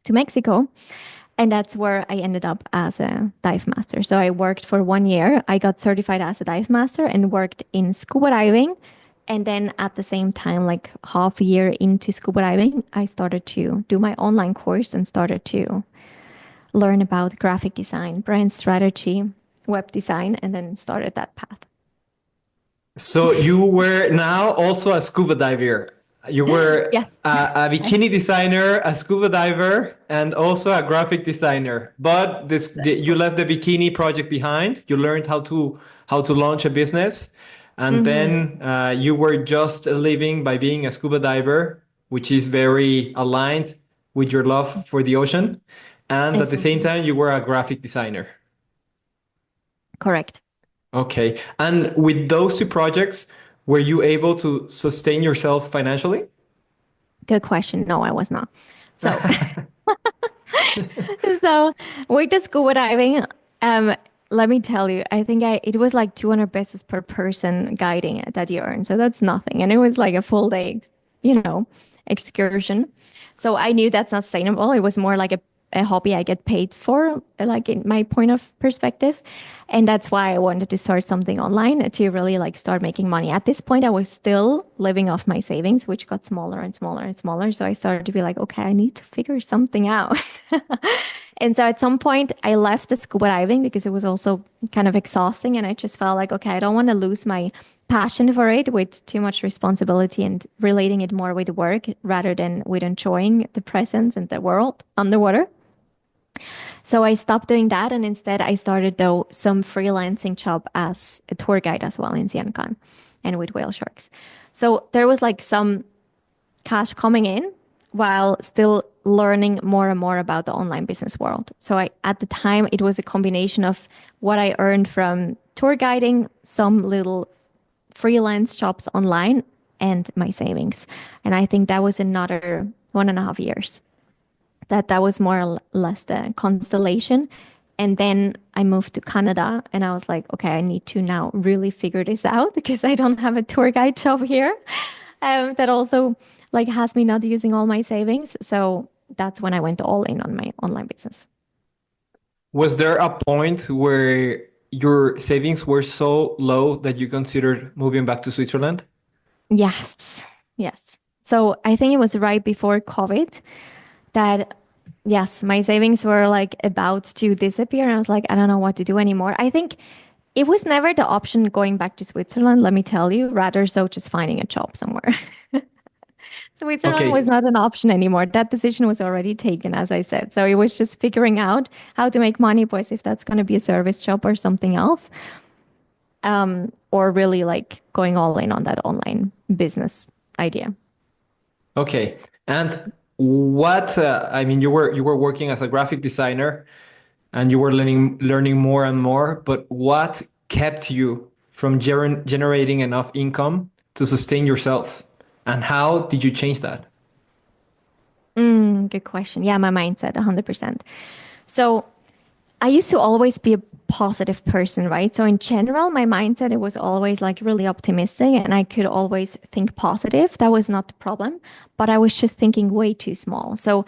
Mexico, and that's where I ended up as a dive master. So I worked for 1 year. I got certified as a dive master and worked in scuba diving. And then at the same time, like half a year into scuba diving, I started to do my online course and started to learn about graphic design, brand strategy, web design, and then started that path.
So you were now also a scuba diver. You were
Yes.
a bikini designer, a scuba diver, and also a graphic designer. But you left the bikini project behind. You learned how to launch a business, and
Hmm.
then you were just living by being a scuba diver, which is very aligned with your love for the ocean. And at the same
Exactly.
time, you were a graphic designer.
Correct.
Okay. And with those two projects, were you able to sustain yourself financially?
Good question. No, I was not. So, so with the scuba diving, um, let me tell you, I think it was like 200 pesos per person guiding it that you earn. So that's nothing. And it was like a full day, you know, excursion. So I knew that's not sustainable. It was more like a hobby I get paid for, like in my point of perspective. And that's why I wanted to start something online to really like start making money. At this point, I was still living off my savings, which got smaller and smaller and smaller. So I started to be like, okay, I need to figure something out. And so at some point, I left the scuba diving because it was also kind of exhausting. And I just felt like, okay, I don't want to lose my passion for it with too much responsibility and relating it more with work rather than with enjoying the presence and the world underwater. So I stopped doing that. And instead, I started, though, some freelancing job as a tour guide as well in Siankan and with whale sharks. So there was like some cash coming in while still learning more and more about the online business world. So at the time, it was a combination of what I earned from tour guiding, some little freelance jobs online, and my savings. And I think that was another 1.5 years. That was more or less the constellation. And then I moved to Canada and I was like, okay, I need to now really figure this out because I don't have a tour guide job here. That also like has me not using all my savings. So that's when I went all in on my online business.
Was there a point where your savings were so low that you considered moving back to Switzerland?
Yes. Yes. So I think it was right before COVID that, yes, my savings were like about to disappear. And I was like, I don't know what to do anymore. I think it was never the option going back to Switzerland, let me tell you, rather so just finding a job somewhere. Switzerland was
Okay.
not an option anymore. That decision was already taken, as I said. So it was just figuring out how to make money, boys, if that's going to be a service job or something else, or really like going all in on that online business idea.
Okay. And what I mean, you were working as a graphic designer and you were learning more and more, but what kept you from generating enough income to sustain yourself? And how did you change that?
Good question. Yeah, my mindset, 100%. So I used to always be a positive person, right? So in general, my mindset, it was always like really optimistic and I could always think positive. That was not the problem, but I was just thinking way too small. So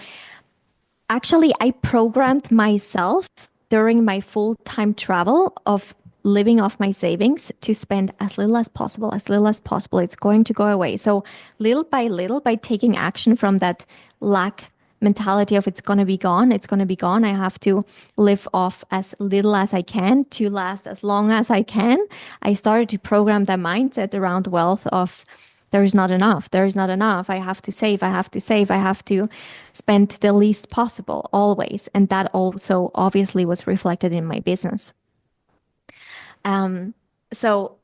actually, I programmed myself during my full-time travel of living off my savings to spend as little as possible, as little as possible. It's going to go away. So little by little, by taking action from that lack mentality of it's going to be gone, it's going to be gone. I have to live off as little as I can to last as long as I can. I started to program that mindset around wealth of there is not enough. There is not enough. I have to save. I have to save. I have to spend the least possible always. And that also obviously was reflected in my business. Um, so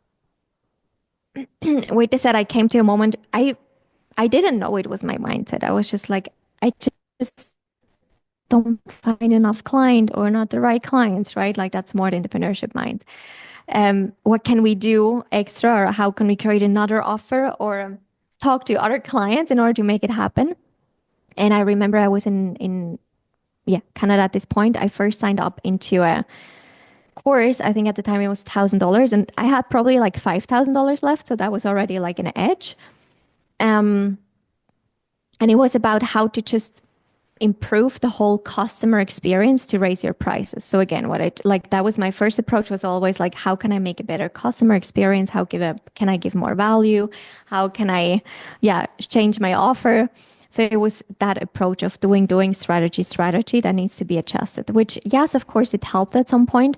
with this said, I came to a moment I didn't know it was my mindset. I was just like, I just don't find enough client or not the right clients, right? Like that's more the entrepreneurship mind. What can we do extra or how can we create another offer or talk to other clients in order to make it happen? And I remember I was in yeah, Canada at this point. I first signed up into a course. I think at the time it was $1,000 and I had probably like $5,000 left. So that was already like an edge. Um, and it was about how to just improve the whole customer experience to raise your prices. So again, what I like that was my first approach was always like, how can I make a better customer experience? Can I give more value? How can I, yeah, change my offer? So it was that approach of doing strategy that needs to be adjusted, which yes, of course it helped at some point,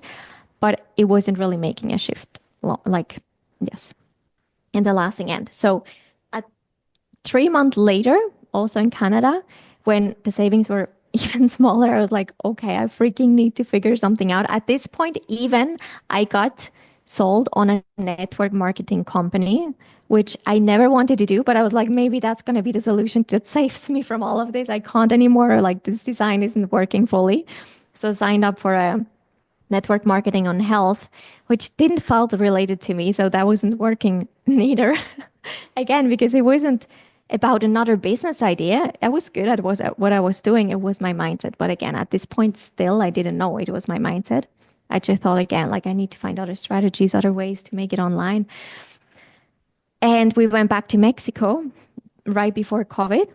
but it wasn't really making a shift like, yes, in the lasting end. So at 3 months later, also in Canada, when the savings were even smaller, I was like, okay, I freaking need to figure something out. At this point, even I got sold on a network marketing company, which I never wanted to do, but I was like, maybe that's going to be the solution that saves me from all of this. I can't anymore. Or like this design isn't working fully. So signed up for a network marketing on health, which didn't felt related to me. So that wasn't working neither. Again, because it wasn't about another business idea. I was good at what I was doing. It was my mindset. But again, at this point, still, I didn't know it was my mindset. I just thought again, like I need to find other strategies, other ways to make it online. And we went back to Mexico right before COVID.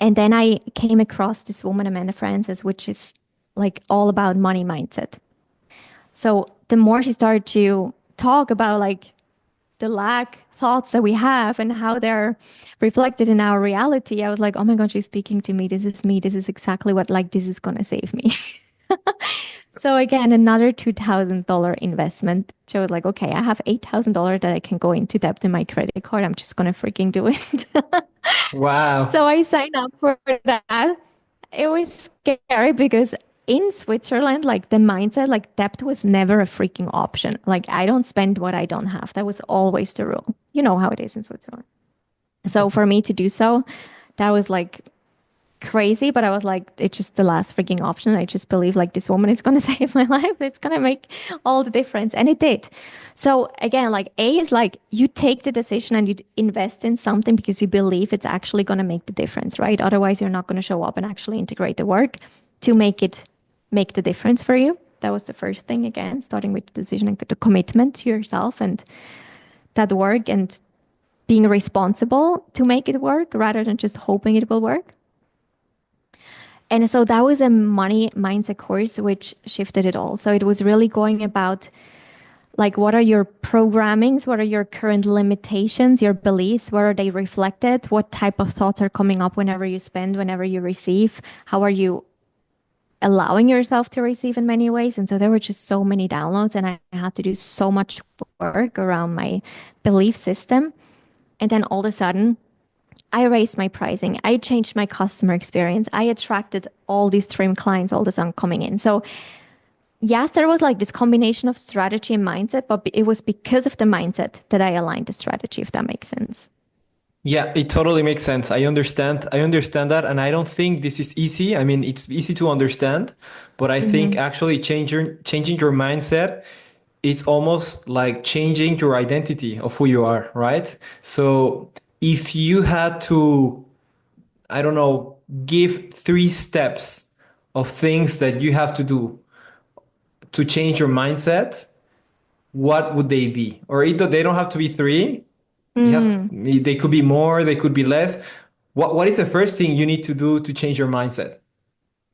And then I came across this woman, Amanda Francis, which is like all about money mindset. So the more she started to talk about like the lack thoughts that we have and how they're reflected in our reality, I was like, oh my God, she's speaking to me. This is me. This is exactly what, like, this is going to save me. So again, another $2,000 investment. So I was like, okay, I have $8,000 that I can go into debt in my credit card. I'm just going to freaking do it. So
Wow.
I signed up for that. It was scary because in Switzerland, like the mindset, like debt was never a freaking option. Like I don't spend what I don't have. That was always the rule. You know how it is in Switzerland. So for me to do so, that was like crazy, but I was like, it's just the last freaking option. I just believe like this woman is going to save my life. It's going to make all the difference. And it did. So again, like A is like you take the decision and you invest in something because you believe it's actually going to make the difference, right? Otherwise, you're not going to show up and actually integrate the work to make it make the difference for you. That was the first thing, again, starting with the decision and the commitment to yourself and that work and being responsible to make it work rather than just hoping it will work. And so that was a money mindset course, which shifted it all. So it was really going about like, what are your programmings? What are your current limitations, your beliefs? Where are they reflected? What type of thoughts are coming up whenever you spend, whenever you receive? How are you allowing yourself to receive in many ways? And so there were just so many downloads, and I had to do so much work around my belief system. And then all of a sudden, I raised my pricing. I changed my customer experience. I attracted all these dream clients all of a sudden coming in. So yes, there was like this combination of strategy and mindset, but it was because of the mindset that I aligned the strategy, if that makes sense.
Yeah, it totally makes sense. I understand. I understand that, and I don't think this is easy. I mean, it's easy to understand, but I think
Mm-hmm.
actually changing your mindset, it's almost like changing your identity of who you are, right? So if you had to, I don't know, give 3 steps of things that you have to do to change your mindset, what would they be? Or either they don't have to be three. You have
Mm.
they could be more, they could be less. What is the first thing you need to do to change your mindset?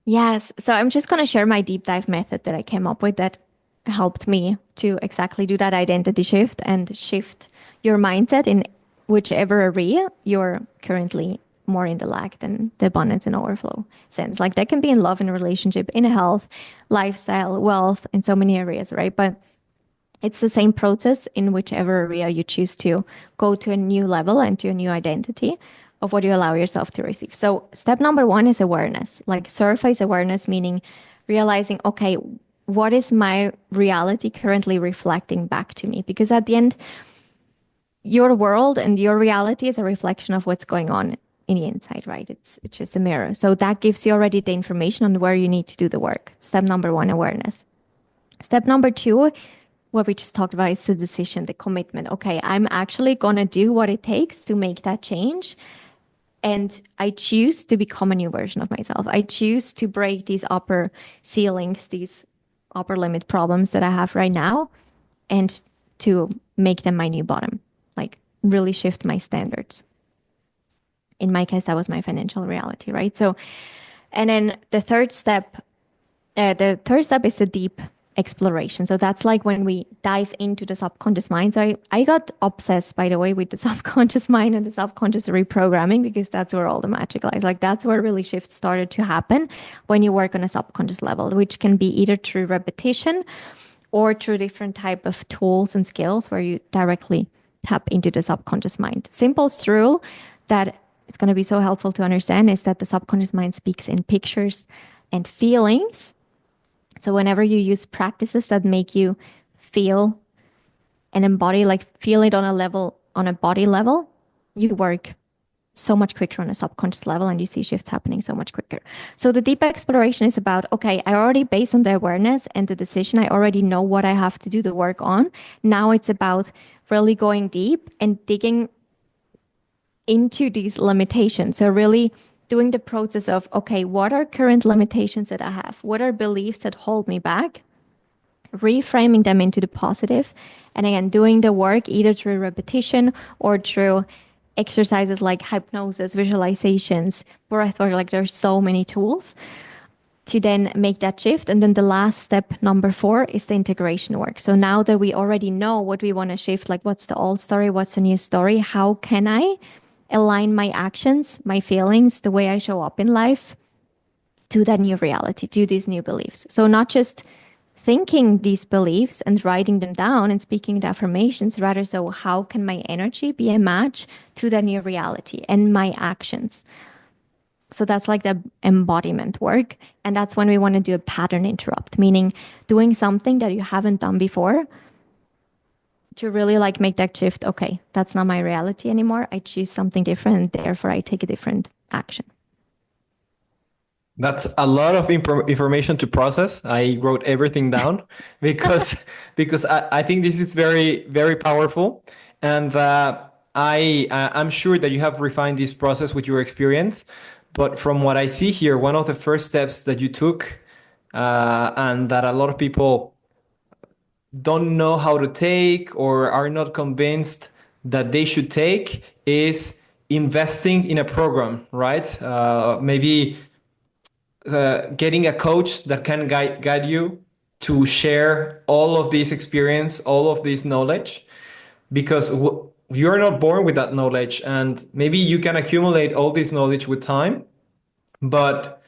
Yes. So I'm just going to share my deep dive method that I came up with that helped me to exactly do that identity shift and shift your mindset in whichever area you're currently more in the lack than the abundance and overflow sense. Like that can be in love and relationship, in health, lifestyle, wealth, in so many areas, right? But it's the same process in whichever area you choose to go to a new level and to a new identity of what you allow yourself to receive. So, step number one is awareness, like surface awareness, meaning realizing, okay, what is my reality currently reflecting back to me? Because at the end, your world and your reality is a reflection of what's going on in the inside, right? It's just a mirror. So that gives you already the information on where you need to do the work. Step number one, awareness. Step number two, what we just talked about, is the decision, the commitment. Okay, I'm actually going to do what it takes to make that change. And I choose to become a new version of myself. I choose to break these upper ceilings, these upper limit problems that I have right now, and to make them my new bottom, like really shift my standards. In my case, that was my financial reality, right? So, and then the third step is the deep exploration. So that's like when we dive into the subconscious mind. So I got obsessed, by the way, with the subconscious mind and the subconscious reprogramming because that's where all the magic lies. Like that's where really shifts started to happen when you work on a subconscious level, which can be either through repetition or through different type of tools and skills where you directly tap into the subconscious mind. Simplest rule, that it's going to be so helpful to understand is that the subconscious mind speaks in pictures and feelings. So whenever you use practices that make you feel and embody, like feel it on a level, on a body level, you work so much quicker on a subconscious level and you see shifts happening so much quicker. So the deep exploration is about, okay, I already, based on the awareness and the decision, I already know what I have to do the work on. Now it's about really going deep and digging into these limitations. So really doing the process of, okay, what are current limitations that I have? What are beliefs that hold me back? Reframing them into the positive, and again, doing the work either through repetition or through exercises like hypnosis, visualizations, breath work. Like there's so many tools to then make that shift. And then the last step, number 4, is the integration work. So now that we already know what we want to shift, like what's the old story, what's the new story, how can I align my actions, my feelings, the way I show up in life to that new reality, to these new beliefs. So not just thinking these beliefs and writing them down and speaking the affirmations, rather so how can my energy be a match to that new reality and my actions. So that's like the embodiment work. And that's when we want to do a pattern interrupt, meaning doing something that you haven't done before to really like make that shift. Okay, that's not my reality anymore. I choose something different, and therefore I take a different action.
That's a lot of information to process. I wrote everything down because I think this is very very powerful, and I'm sure that you have refined this process with your experience. But from what I see here, one of the first steps that you took, and that a lot of people don't know how to take or are not convinced that they should take, is investing in a program, right? Maybe getting a coach that can guide you to share all of this experience, all of this knowledge, because you're not born with that knowledge, and maybe you can accumulate all this knowledge with time, but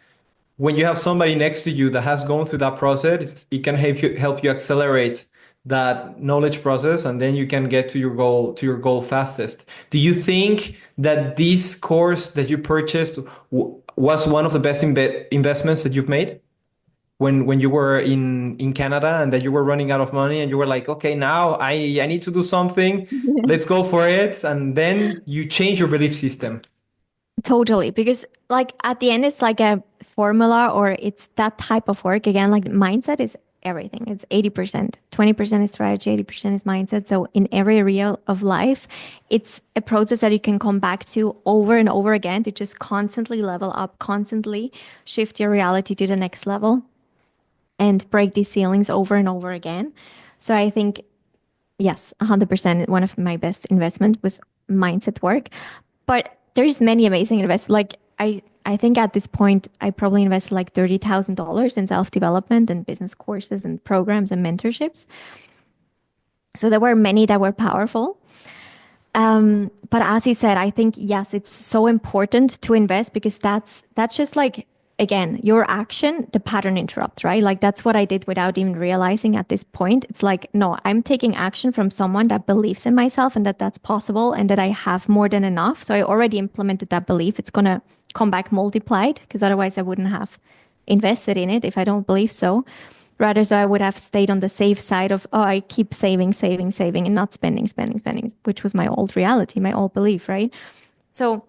when you have somebody next to you that has gone through that process, it can help you accelerate that knowledge process, and then you can get to your goal fastest. Do you think that this course that you purchased was one of the best investments that you've made when you were in Canada, and that you were running out of money and you were like, okay, now I need to do something, let's go for it, and then you change your belief system?
Totally. Because like at the end, it's like a formula or it's that type of work. Again, like mindset is everything. It's 80%. 20% is strategy, 80% is mindset. So in every area of life, it's a process that you can come back to over and over again to just constantly level up, constantly shift your reality to the next level and break these ceilings over and over again. So I think, yes, 100%. One of my best investment was mindset work. But there's many amazing investments. Like I think at this point, I probably invested like $30,000 in self-development and business courses and programs and mentorships. So there were many that were powerful. But as you said, I think, yes, it's so important to invest because that's just like, again, your action, the pattern interrupt, right? Like that's what I did without even realizing at this point. It's like, no, I'm taking action from someone that believes in myself and that that's possible and that I have more than enough. So I already implemented that belief. It's going to come back multiplied because otherwise I wouldn't have invested in it if I don't believe so. Rather, so I would have stayed on the safe side of, oh, I keep saving, saving, saving, and not spending, spending, spending, which was my old reality, my old belief, right? So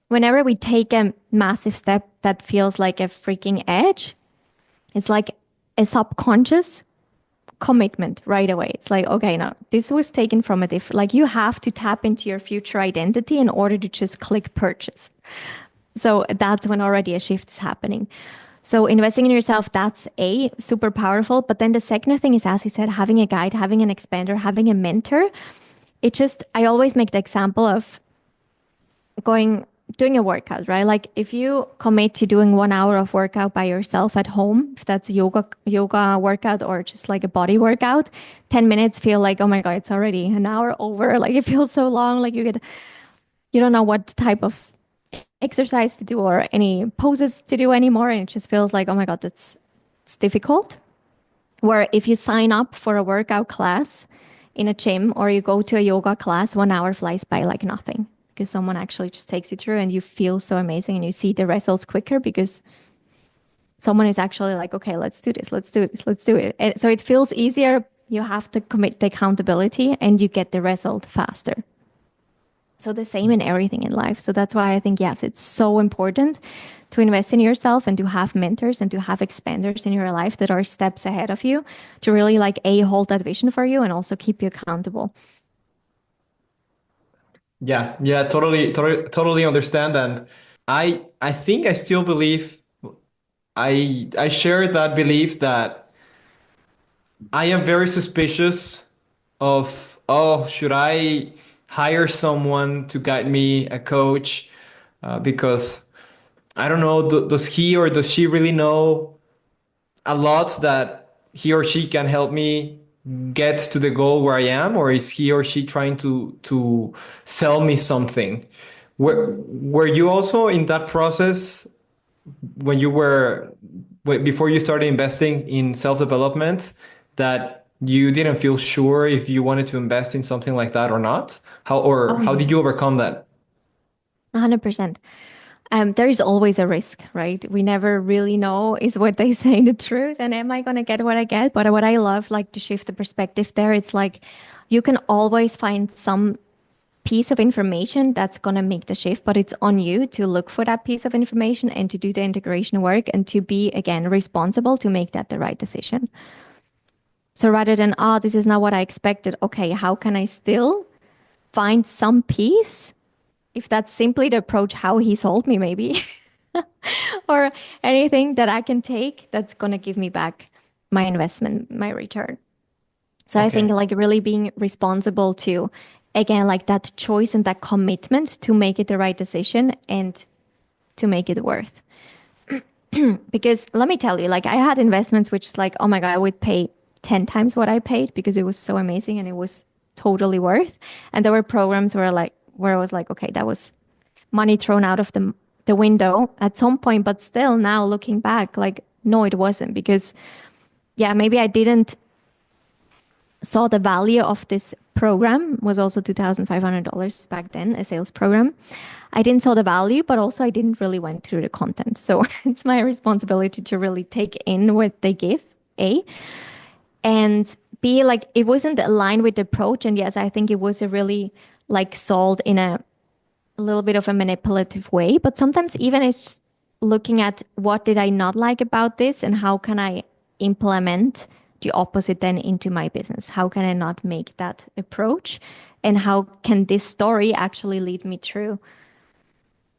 whenever we take a massive step that feels like a freaking edge, it's like a subconscious commitment right away. It's like, okay, no, this was taken from a different, like you have to tap into your future identity in order to just click purchase. So that's when already a shift is happening. So investing in yourself, that's a super powerful. But then the second thing is, as you said, having a guide, having an expander, having a mentor. It just, I always make the example of doing a workout, right? Like if you commit to doing 1 hour of workout by yourself at home, if that's a yoga workout or just like a body workout, 10 minutes feel like, oh my God, it's already an hour over. Like it feels so long. Like you don't know what type of exercise to do or any poses to do anymore. And it just feels like, oh my God, it's difficult. Where if you sign up for a workout class in a gym or you go to a yoga class, 1 hour flies by like nothing. because someone actually just takes you through and you feel so amazing and you see the results quicker because someone is actually like, okay, let's do this, let's do this, let's do it. And so it feels easier. You have to commit the accountability and you get the result faster. So the same in everything in life. So that's why I think, yes, it's so important to invest in yourself and to have mentors and to have expanders in your life that are steps ahead of you to really like A, hold that vision for you and also keep you accountable.
Yeah, yeah, totally understand. And I think I still believe I share that belief that I am very suspicious of, oh, should I hire someone to guide me, a coach? Because I don't know, does he or does she really know a lot that he or she can help me get to the goal where I am, or is he or she trying to sell me something? Were you also in that process when you were before you started investing in self-development, that you didn't feel sure if you wanted to invest in something like that or not?
Oh,
How did
yeah.
you overcome that?
100%. There is always a risk, right? We never really know is what they say the truth, and am I going to get what I get? But what I love, like to shift the perspective there, it's like you can always find some piece of information that's going to make the shift, but it's on you to look for that piece of information and to do the integration work and to be, again, responsible to make that the right decision. So rather than, oh, this is not what I expected, okay, how can I still find some peace? If that's simply the approach how he sold me, maybe, or anything that I can take that's going to give me back my investment, my return. So I think
Okay.
like really being responsible to, again, like that choice and that commitment to make it the right decision and to make it worth. Because let me tell you, like I had investments which is like, oh my God, I would pay 10 times what I paid because it was so amazing and it was totally worth. And there were programs where I was like, okay, that was money thrown out of the window at some point, but still now looking back, like, no, it wasn't because yeah, maybe I didn't saw the value of this program was also $2,500 back then, a sales program. I didn't saw the value, but also I didn't really went through the content. So it's my responsibility to really take in what they give, A, and B, like it wasn't aligned with the approach. And yes, I think it was a really like sold in a little bit of a manipulative way, but sometimes even it's just looking at what did I not like about this and how can I implement the opposite then into my business? How can I not make that approach? And how can this story actually lead me through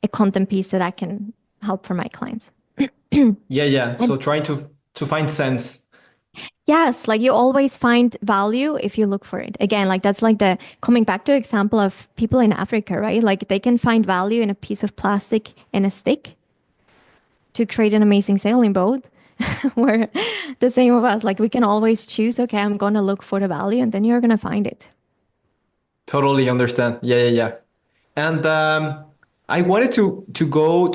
a content piece that I can help for my clients?
Yeah, yeah.
And
So trying to find sense.
yes, like you always find value if you look for it. Again, like that's like the coming back to example of people in Africa, right? Like they can find value in a piece of plastic and a stick to create an amazing sailing boat. We're the same of us. Like we can always choose, okay, I'm going to look for the value and then you're going to find it.
Totally understand. Yeah, yeah, yeah. And I wanted to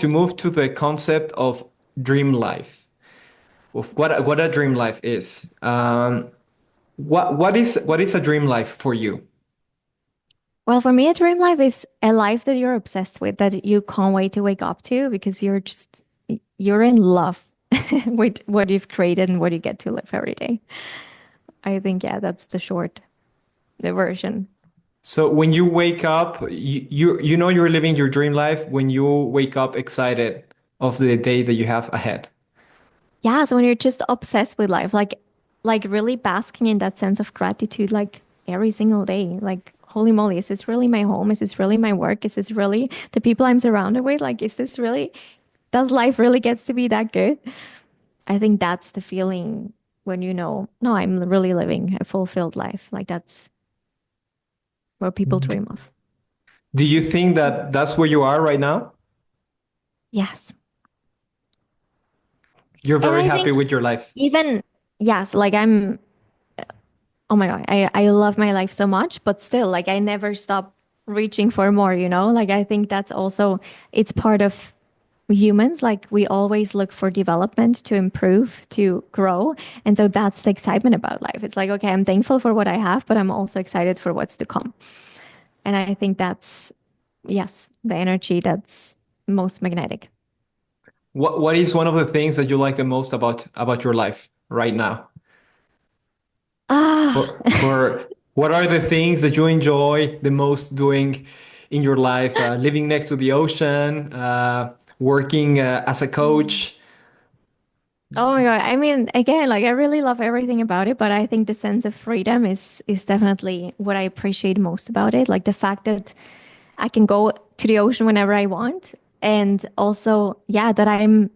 move to the concept of dream life, of what a dream life is. What is a dream life for you?
Well, for me, a dream life is a life that you're obsessed with, that you can't wait to wake up to because you're in love with what you've created and what you get to live every day. I think, yeah, that's the version.
So when you wake up, you know you're living your dream life when you wake up excited of the day that you have ahead.
Yeah, so when you're just obsessed with life, like really basking in that sense of gratitude, like every single day, like holy moly, is this really my home? Is this really my work? Is this really the people I'm surrounded with? Like, is this really, does life really gets to be that good? I think that's the feeling when you know, no, I'm really living a fulfilled life. Like that's what people dream of.
Do you think that that's where you are right now?
Yes.
You're
And
very
I
happy
think
with your life.
even, yes, like oh my God, I love my life so much, but still, like I never stop reaching for more, you know? Like I think that's also, it's part of humans. Like we always look for development to improve, to grow. And so that's the excitement about life. It's like, okay, I'm thankful for what I have, but I'm also excited for what's to come. And I think Yes, the energy that's most magnetic.
What is one of the things that you like the most about your life right now?
Ah,
Or what are the things that you enjoy the most doing in your life? Living next to the ocean, working as a coach.
oh my God. I mean, again, like I really love everything about it, but I think the sense of freedom is definitely what I appreciate most about it. Like the fact that I can go to the ocean whenever I want. And also, yeah, that I'm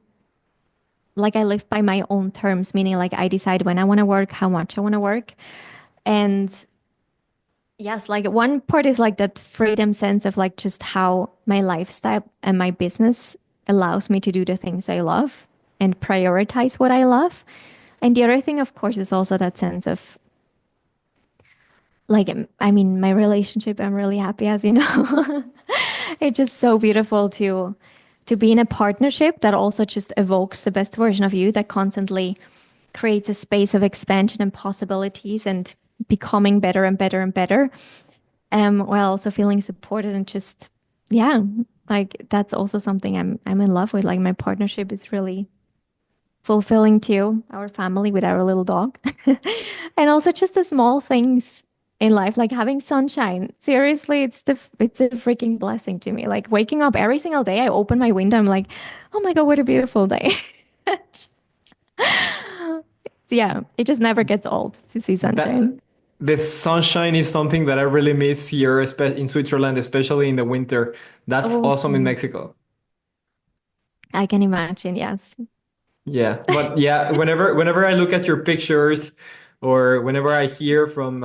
like I live by my own terms, meaning like I decide when I want to work, how much I want to work. And yes, like one part is like that freedom sense of like just how my lifestyle and my business allows me to do the things I love and prioritize what I love. And the other thing, of course, is also that sense of like, I mean, my relationship, I'm really happy, as you know. It's just so beautiful to be in a partnership that also just evokes the best version of you, that constantly creates a space of expansion and possibilities and becoming better and better and better, while also feeling supported and just, yeah, like that's also something I'm in love with. Like my partnership is really fulfilling too, our family with our little dog. And also just the small things in life, like having sunshine. Seriously, it's a freaking blessing to me. Like waking up every single day, I open my window, I'm like, oh my God, what a beautiful day. Yeah, it just never gets old to see sunshine.
That the sunshine is something that I really miss here, in Switzerland, especially in the winter. That's
Oh,
awesome in
same.
Mexico.
I can imagine, yes.
Yeah, but yeah, whenever I look at your pictures, or whenever I hear from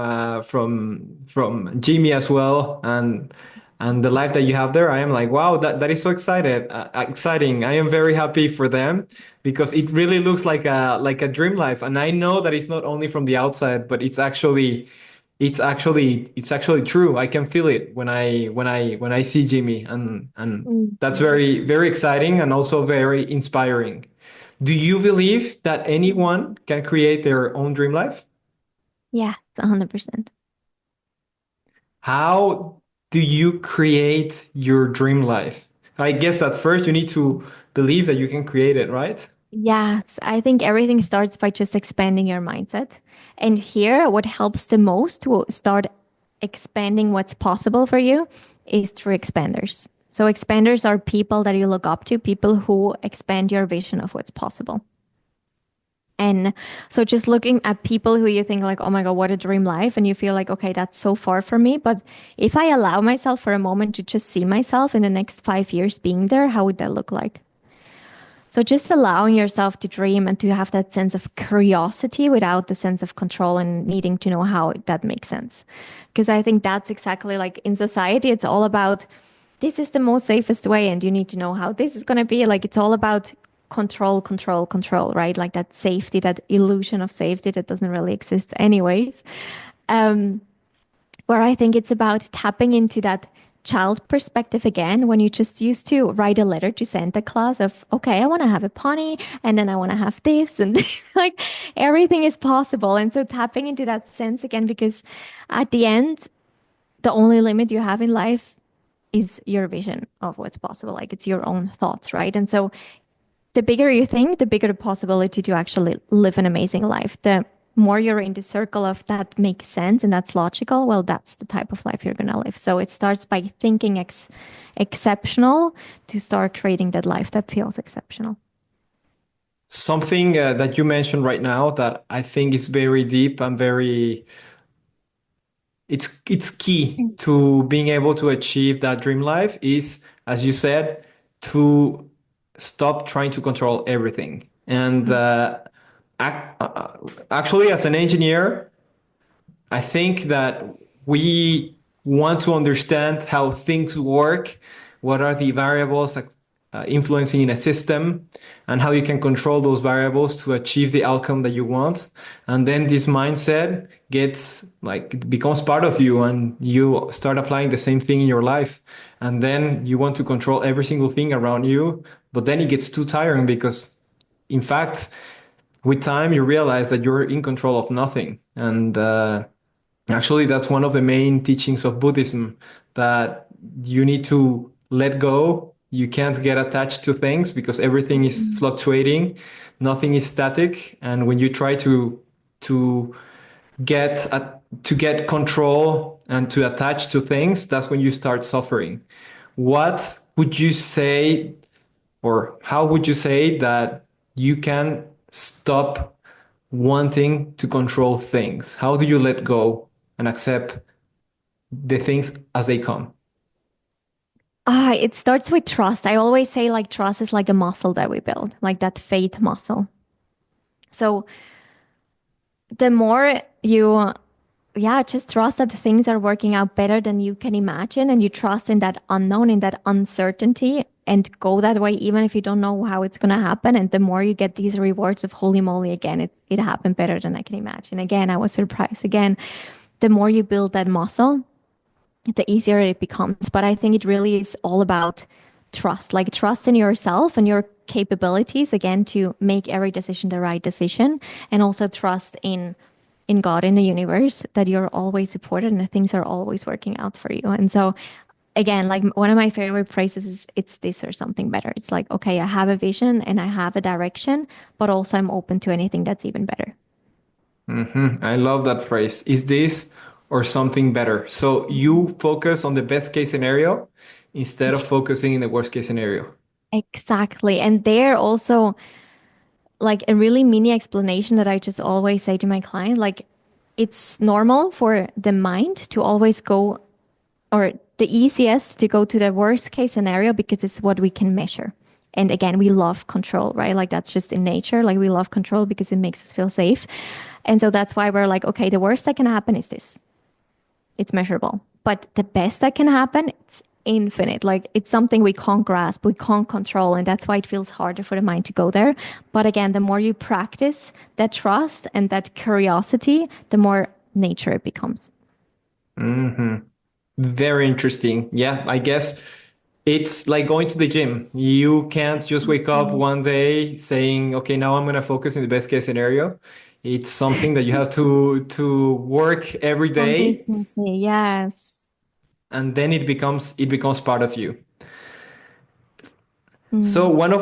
Jimmy as well, and the life that you have there, I am like, wow, that is so exciting. I am very happy for them because it really looks like a dream life, and I know that it's not only from the outside, but it's actually true. I can feel it when I see Jimmy, and that's
Mhm.
very exciting and also very inspiring. Do you believe that anyone can create their own dream life?
Yeah, 100%.
How do you create your dream life? I guess that first you need to believe that you can create it, right?
Yes, I think everything starts by just expanding your mindset. And here, what helps the most to start expanding what's possible for you is through expanders. So, expanders are people that you look up to, people who expand your vision of what's possible. And so, just looking at people who you think, like, oh my God, what a dream life. And you feel like, okay, that's so far from me. But if I allow myself for a moment to just see myself in the next 5 years being there, how would that look like? So just allowing yourself to dream and to have that sense of curiosity without the sense of control and needing to know how that makes sense. Because I think that's exactly like in society, it's all about this is the most safest way and you need to know how this is going to be. Like it's all about control, control, control, right? Like that safety, that illusion of safety that doesn't really exist anyways. Um, where I think it's about tapping into that child perspective again when you just used to write a letter to Santa Claus of, okay, I want to have a pony and then I want to have this and like everything is possible. And so tapping into that sense again, because at the end, the only limit you have in life is your vision of what's possible. Like it's your own thoughts, right? And so the bigger you think, the bigger the possibility to actually live an amazing life. The more you're in the circle of that makes sense and that's logical, well, that's the type of life you're going to live. So it starts by thinking exceptional to start creating that life that feels exceptional.
Something that you mentioned right now that I think is very deep and very it's key to being able to achieve that dream life is, as you said, to stop trying to control everything. And actually, as an engineer, I think that we want to understand how things work, what are the variables influencing in a system, and how you can control those variables to achieve the outcome that you want. And then this mindset gets like it becomes part of you, and you start applying the same thing in your life. And then you want to control every single thing around you, but then it gets too tiring because, in fact, with time, you realize that you're in control of nothing. And actually, that's one of the main teachings of Buddhism, that you need to let go. You can't get attached to things because everything is
Mhm.
fluctuating. Nothing is static. And when you try to to get control and to attach to things, that's when you start suffering. What would you say, or how would you say that you can stop wanting to control things? How do you let go and accept the things as they come?
It starts with trust. I always say like trust is like a muscle that we build, like that faith muscle. So the more you, yeah, just trust that things are working out better than you can imagine, and you trust in that unknown, in that uncertainty, and go that way, even if you don't know how it's going to happen. And the more you get these rewards of holy moly, again, it happened better than I can imagine. Again, I was surprised. Again, the more you build that muscle, the easier it becomes. But I think it really is all about trust, like trust in yourself and your capabilities, again, to make every decision the right decision, and also trust in God, in the universe, that you're always supported and things are always working out for you. And so again, like one of my favorite phrases is it's this or something better. It's like, okay, I have a vision and I have a direction, but also I'm open to anything that's even better.
I love that phrase. Is this or something better? So you focus on the best case scenario instead of focusing in the worst case scenario.
Exactly. And there also like a really mini explanation that I just always say to my client, like it's normal for the mind to always go, or the easiest to go to the worst case scenario because it's what we can measure. And again, we love control, right? Like that's just in nature. Like we love control because it makes us feel safe. And so that's why we're like, okay, the worst that can happen is this. It's measurable. But the best that can happen, it's infinite. Like it's something we can't grasp, we can't control. And that's why it feels harder for the mind to go there. But again, the more you practice that trust and that curiosity, the more nature it becomes.
hmm Very interesting. Yeah, I guess it's like going to the gym. You can't just wake up one day saying, "Okay, now I'm gonna focus in the best case scenario." It's something that you have to work every day,
Consistency, yes.
and then it becomes part of you. So
Mm.
one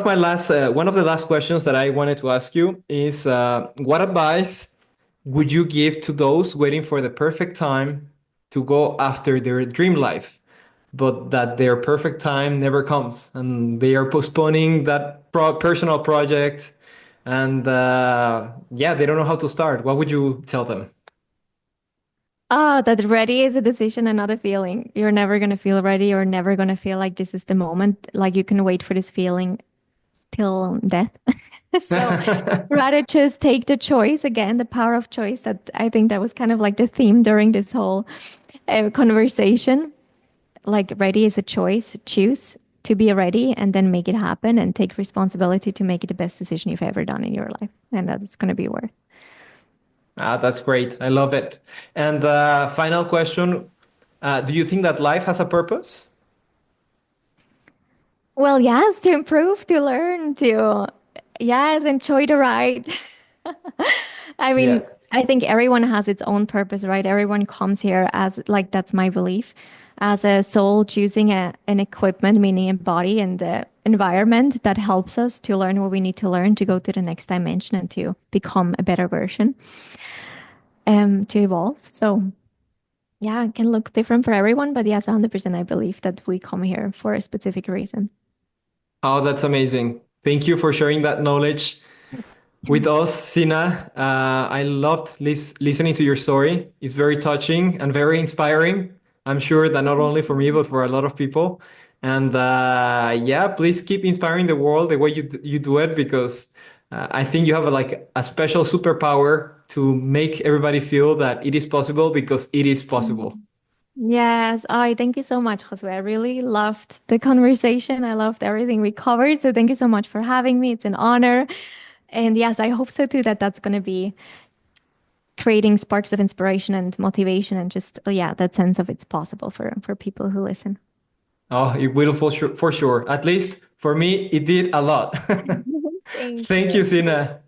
of the last questions that I wanted to ask you is, what advice would you give to those waiting for the perfect time to go after their dream life, but that their perfect time never comes and they are postponing that personal project and yeah, they don't know how to start? What would you tell them?
Ah, that ready is a decision and not a feeling. You're never going to feel ready. You're never going to feel like this is the moment. Like you can wait for this feeling till death. So rather just take the choice again, the power of choice. That I think that was kind of like the theme during this whole conversation. Like ready is a choice. Choose to be ready and then make it happen and take responsibility to make it the best decision you've ever done in your life. And that is going to be worth.
That's great. I love it. And final question, do you think that life has a purpose?
Well, yes, to improve, to learn, to, yes, enjoy the ride. I
Yeah.
mean, I think everyone has its own purpose, right? Everyone comes here as, like, that's my belief, as a soul choosing an equipment, meaning a body and the environment that helps us to learn what we need to learn to go to the next dimension and to become a better version, to evolve. So, yeah, it can look different for everyone, but yes, 100% I believe that we come here for a specific reason.
Oh, that's amazing. Thank you for sharing that knowledge with us, Sina. I loved listening to your story. It's very touching and very inspiring. I'm sure that not only for me, but for a lot of people. And yeah, please keep inspiring the world the way you do it, because I think you have like a special superpower to make everybody feel that it is possible, because it is possible.
Yes, I thank you so much, Josue. I really loved the conversation. I loved everything we covered. So thank you so much for having me. It's an honor. And yes, I hope so too that that's going to be creating sparks of inspiration and motivation and just yeah, that sense of it's possible for people who listen.
Oh, it will for sure, for sure. At least for me, it did a lot.
Thank
Thank you,
you.
Sina.